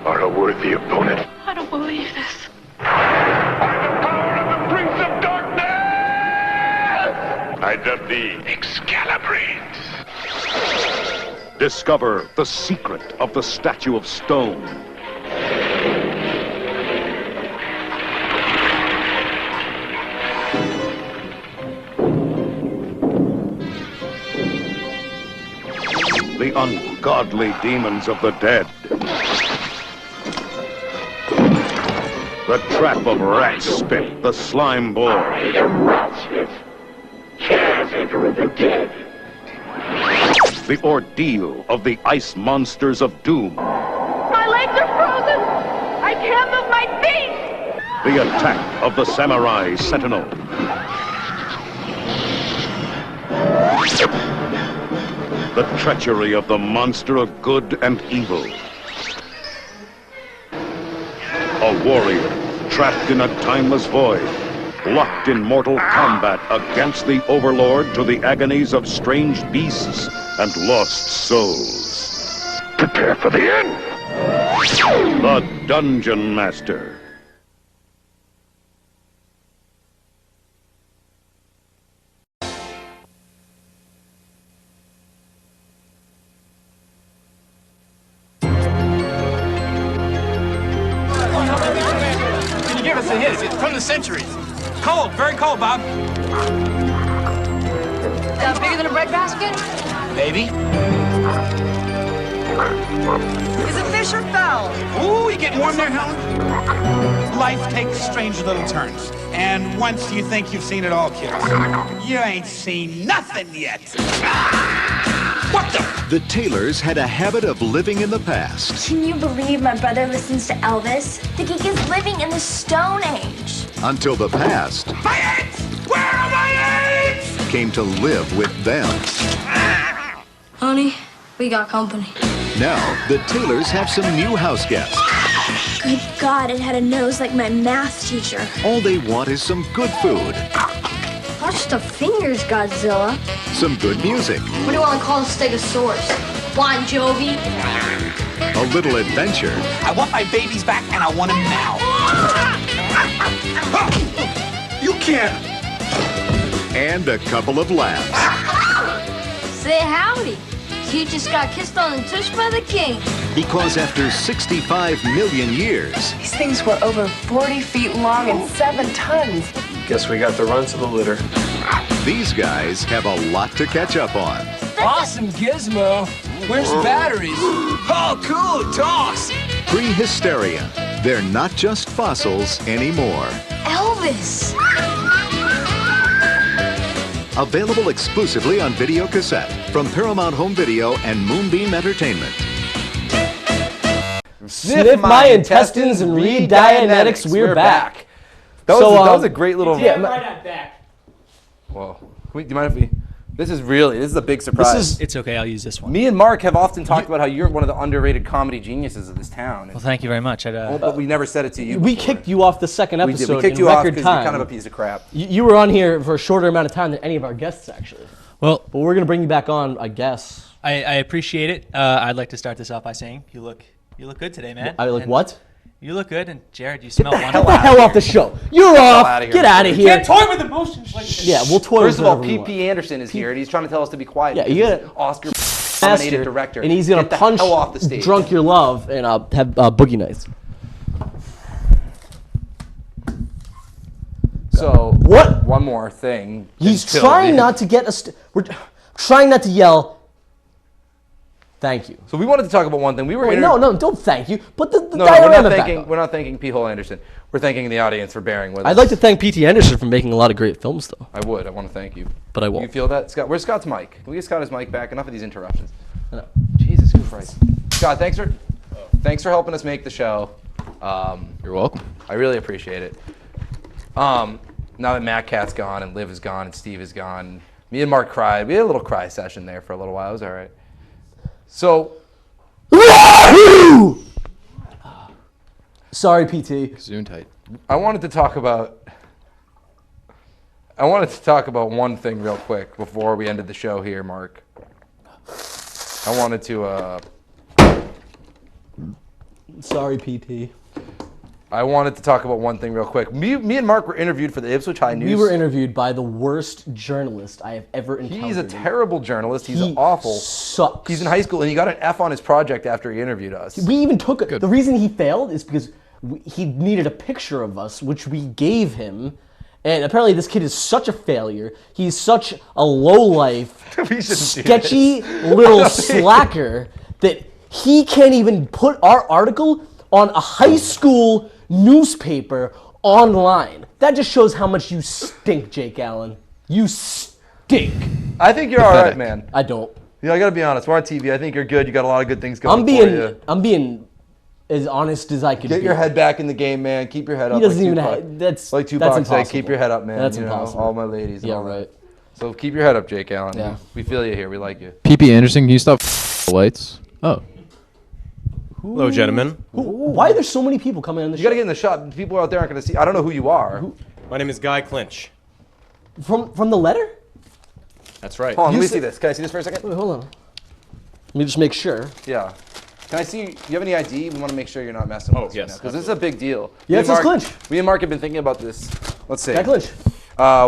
are a worthy opponent. I don't believe this. Prince of Darkness! I dub thee Excalibrates. Discover the secret of the Statue of Stone. The ungodly demons of the dead. The trap of rat spit, the slime boar. I am rat spit, caretaker of the dead. The ordeal of the ice monsters of doom. My legs are frozen. I can't move my feet. The attack of the samurai sentinel. The treachery of the monster of good and evil. A warrior trapped in a timeless void, locked in mortal combat against the overlord to the agonies of strange beasts and lost souls. Prepare for the end! The Dungeon Master. Can you give us a hint? It's from the centuries. Cold, very cold, Bob. Bigger than a breadbasket? Maybe. Is it fish or fowl? Ooh, you getting warm there, Helen? Life takes strange little turns. And once you think you've seen it all, kids, you ain't seen nothing yet. What the? The Taylors had a habit of living in the past. Can you believe my brother listens to Elvis? The geek is living in the Stone Age. Until the past My ants! Where are my ants? came to live with them. Honey, we got company. Now, the Taylors have some new house guests. Good God, it had a nose like my math teacher. All they want is some good food, Watch the fingers, Godzilla. some good music, What do you want to call a stegosaurus? Bon Jovi? a little adventure, I want my babies back, and I want them now. You can't. and a couple of laughs. Say howdy. You just got kissed on the tush by the king. Because after 65 million years, These things were over 40 feet long and 7 tons. Guess we got the runs of the litter. these guys have a lot to catch up on. Awesome gizmo. Where's the batteries? Oh, cool. Toss. Pre-hysteria. They're not just fossils anymore. Elvis. Available exclusively on video cassette from Paramount Home Video and Moonbeam Entertainment. Sniff my intestines and read Dianetics. We're back. That was a great little. Yeah, back. Whoa. Do you mind if we? This is a big surprise. It's okay. I'll use this one. Me and Mark have often talked about how you're one of the underrated comedy geniuses of this town. Well, thank you very much. But we never said it to you. we kicked you off the second We episode kicked in you off record because you're time. kind of a piece of crap. You were on here for a shorter amount of time than any of our guests, actually. Well, But we're gonna bring you back on, I guess. I appreciate it. I'd like to start this off by saying you look good today, man. I like And what? You look good, and Jared, you smell Get wonderful. the hell off the show. You're off. outta here. Get out of You here. can't toy with emotions like this. Yeah, we'll toy First with of all, whatever we want. P.P. Anderson is here, and he's trying to tell us to be quiet. Yeah, because you he's gotta- an Oscar-nominated director. And he's gonna Get the punch hell off the stage. drunk your love and have boogie nights. So What? One more thing. He's until trying the- not to get us. We're trying not to yell. Thank you. So we wanted to talk about one thing. We were Wait, no, don't thank you. Put the No, diorama back up. we're not thanking P. Hole Anderson. We're thanking the audience for bearing with us. I'd like to thank P.T. Anderson for making a lot of great films, though. I would. I want to thank you. But I won't. You feel that, Scott? Where's Scott's mic? Can we get Scott his mic back? Enough of these interruptions. I know. Jesus Christ. Scott, thanks for helping us make the show. You're welcome. I really appreciate it. Now that Matt Cat's gone and Liv is gone and Steve is gone, me and Mark cried. We had a little cry session there for a little while. It was all right. So. Sorry, PT. Zoom tight. I wanted to talk about one thing real quick before we ended the show here, Mark. I wanted to Sorry, PT. I wanted to talk about one thing real quick. Me and Mark were interviewed for the Ipswich High News. We were interviewed by the worst journalist I have ever encountered. He's a terrible journalist. He's He awful. Sucks. He's in high school and he got an F on his project after he interviewed us. We even took the reason he failed is because he needed a picture of us, which we gave him. And apparently this kid is such a failure. He's such a low-life, sketchy little slacker that he can't even put our article on a high school newspaper online. That just shows how much you stink, Jake Allen. You stink. I think you're all right, man. I don't. Yeah, I gotta be honest. We're on TV. I think you're good. You got a lot of good things going for you. I'm being as honest as I could be. Get your head back in the game, man. Keep your head up. He doesn't like even Tupac. have, that's like that's Tupac impossible. said, keep your head up, man. That's you impossible. Know, all my ladies. And Yeah, all right. That. So keep your head up, Jake Allen. Yeah. We feel you here. We like you. PP Anderson, can you stop the lights? Oh. Hello, gentlemen. Why are there so many people coming on the show? You gotta get in the shot. People out there aren't gonna see. I don't know who you are. My name is Guy Clinch. From the letter? That's right. Hold on, let me see this. Can I see this for a second? Wait, hold on. Let me just make sure. Yeah. Can I see? Do you have any ID? We want to make sure you're not messing with us yes, because this is a big deal. Yeah, it says Clinch. Me and Mark have been thinking about this. Let's see. Guy Clinch.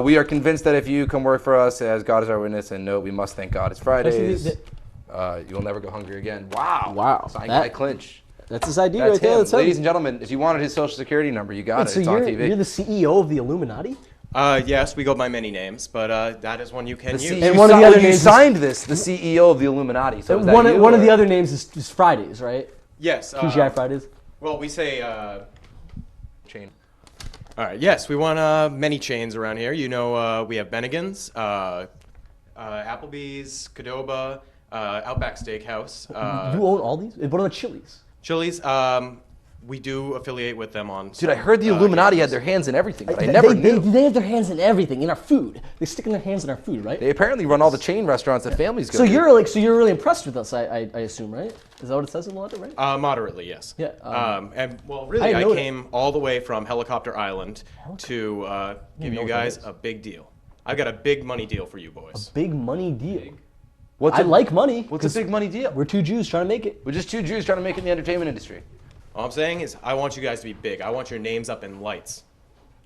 We are convinced that if you come work for us as God is our witness and no, we must thank God it's Fridays. You'll never go hungry again. Wow. Wow. Signed Guy Clinch. That's his ID That's right there. him. That's him. Ladies and gentlemen, if you wanted his social security number, you got Wait, it. so It's on you're TV. the CEO of the Illuminati? Yes, we go by many names, but that is one you can use. And one of the other names is- signed this, the CEO of the Illuminati. So is that one you, of or- the other names is Fridays, right? Yes. TGI Fridays. Well, we say chain. All right. Yes, we want many chains around here. You know, we have Bennigan's, Applebee's, Qdoba, Outback Steakhouse. You own all these? What about Chili's? Chili's. We do affiliate with them on. Dude, I heard the Illuminati had their hands in everything, but I never knew. They have their hands in everything, in our food. They stick in their hands in our food, right? They apparently run all the chain restaurants that families go So to. you're really impressed with us, I assume, right? Is that what it says in the letter, right? Moderately, yes. Yeah. And well, really, I I know came all the way from Helicopter Island to give know you what guys that is. a big deal. I've got a big money deal for you boys. Big money deal. What's I a- like money. What's a 'cause big money deal? We're two Jews trying to make it. We're just two Jews trying to make it in the entertainment industry. All I'm saying is, I want you guys to be big. I want your names up in lights.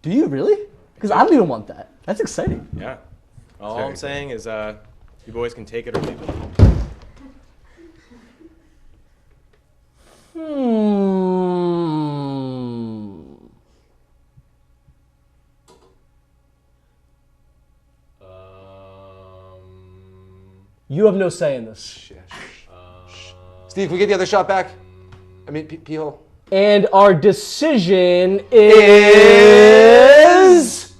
Do you really? Because I don't even want that. That's exciting. Yeah. All very I'm saying is, you boys can take it or leave it. You have no say in this. Steve, can we get the other shot back? I mean, P-hole. And our decision is...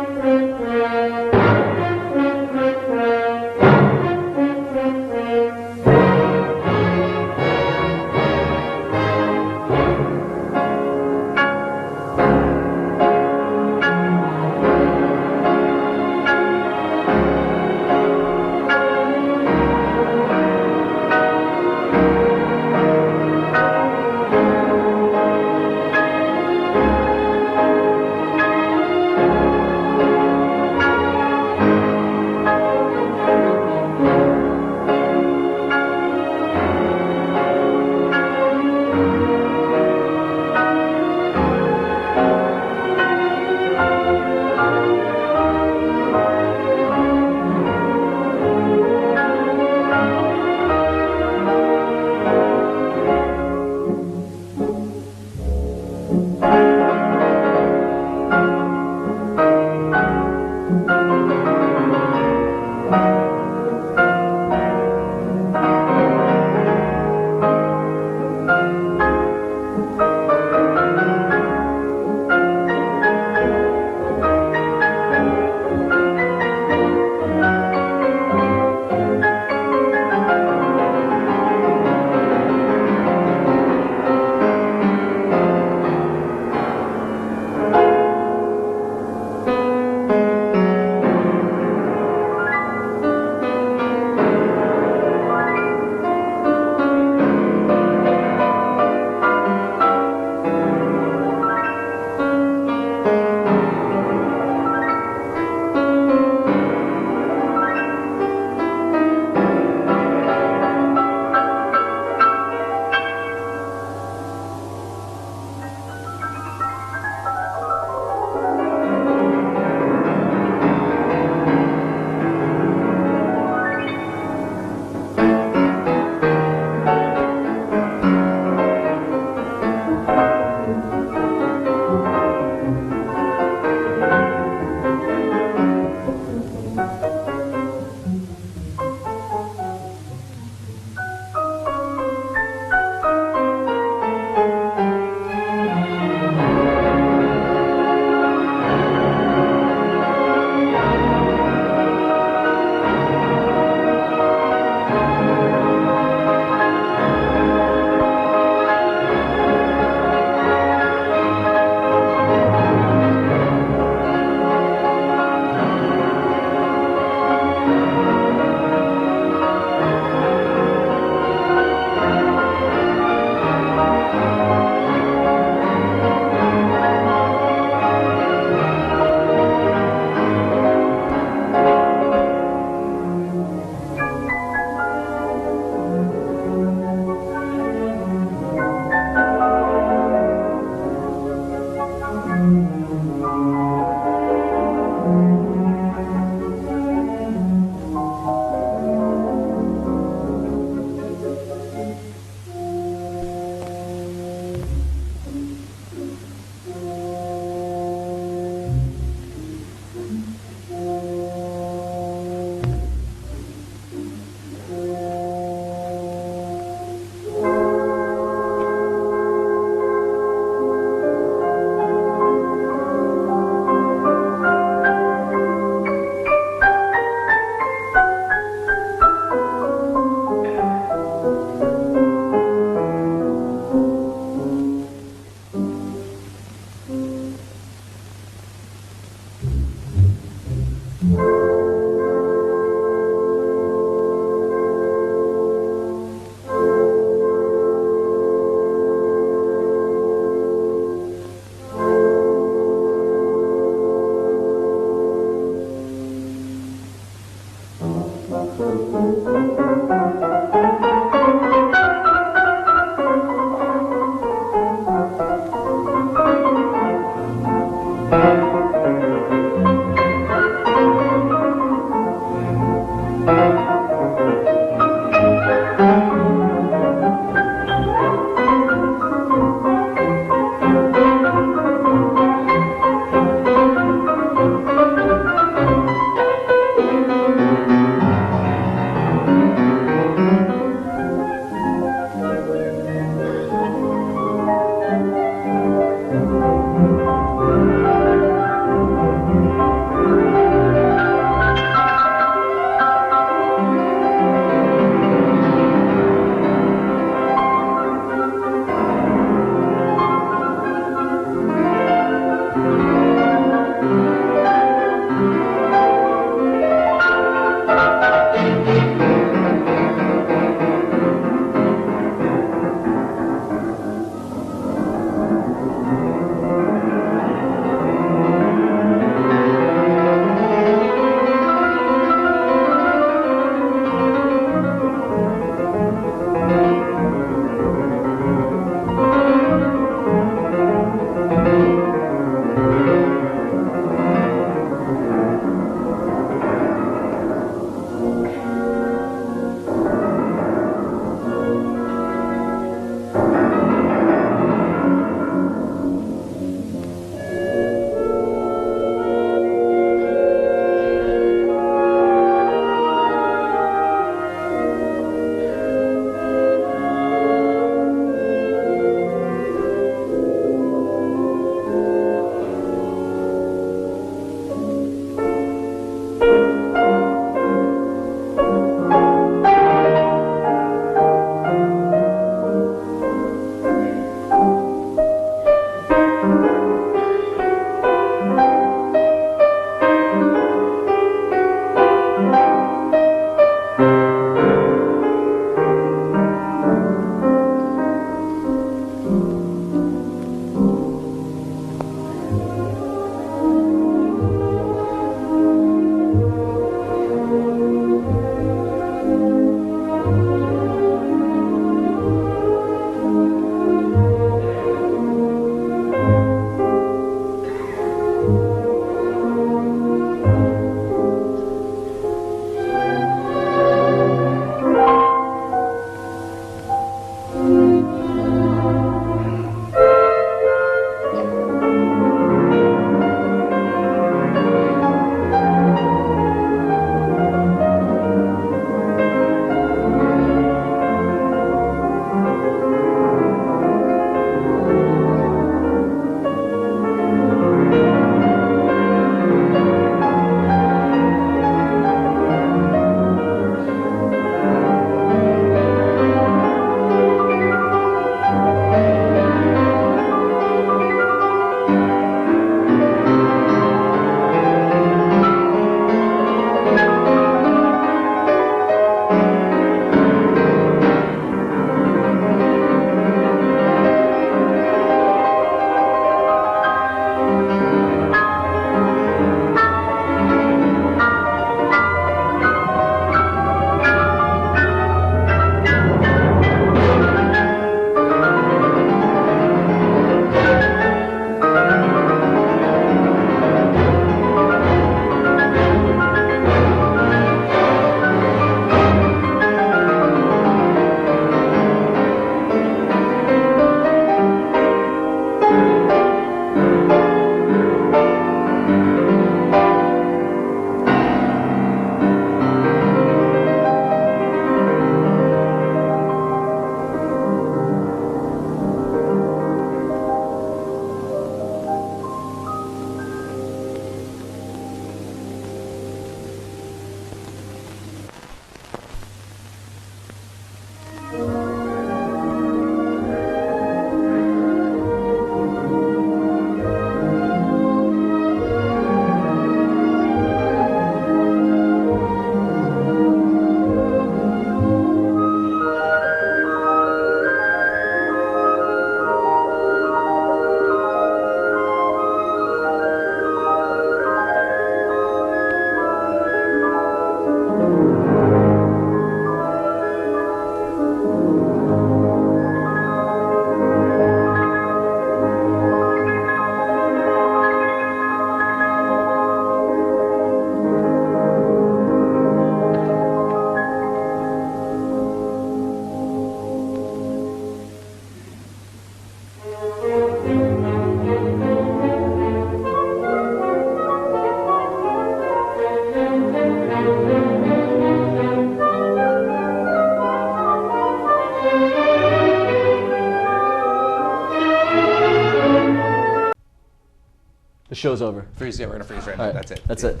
show's over. Freeze. Yeah, we're gonna freeze right All now. right, That's it. That's it.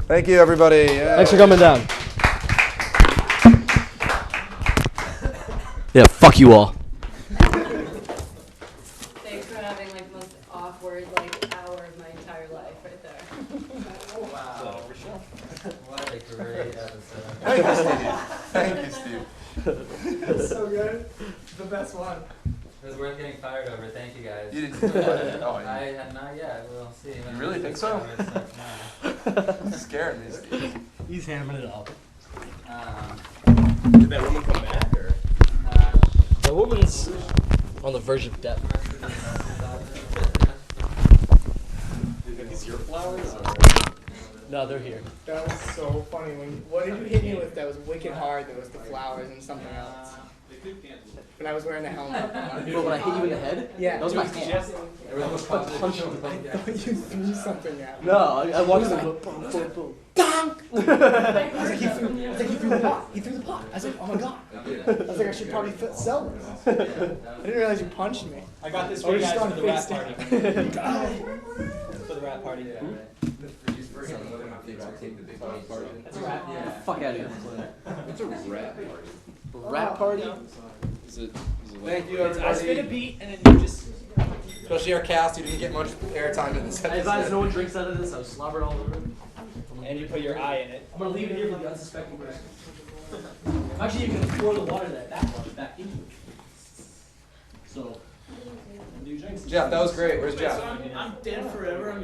Thank you, everybody. Yay. Thanks for coming down. Yeah, fuck you all. Thanks for having like the most awkward like hour of my entire life right there. Wow. For sure. What a great episode. Thank you, Steve. Thank you, Steve. That's so good. The best one. It was worth getting fired over. Thank you guys. You didn't. Oh, I have not yet. We'll see. You really think so? It's scaring me, Steve. He's hammering it up. Did that woman come back, or? The woman's on the verge of death. Are these your flowers? Or? No, they're here. That was so funny. What did you hit me with that was wicked hard? That was the flowers and something else. When I was wearing the helmet. Well, when I hit you in the head? Yeah. That was my hand. I thought you threw something at me. No, I watched it. Boom, boom, boom. Donk! I was like, he threw the pot. He threw the pot. I was like, oh my god. I was like, I should probably sell this. I didn't realize you punched me. I got this Oh, for you we're just guys for going the rap face party. down. For the rap party. That's That's a rap. Yeah. Fuck out of here. It's a rap party. Rap party? Thank you, I everybody. spit a beat and then you just. Especially our cast, who didn't get much airtime in this I advise no episode. one drinks out of this. I was slobbered all over it. And you put your eye in it. I'm gonna leave it here for the unsuspecting person. Actually, you can pour the water back into it. So, do drinks. Jeff, that was great. Where's Jeff? I'm dead forever.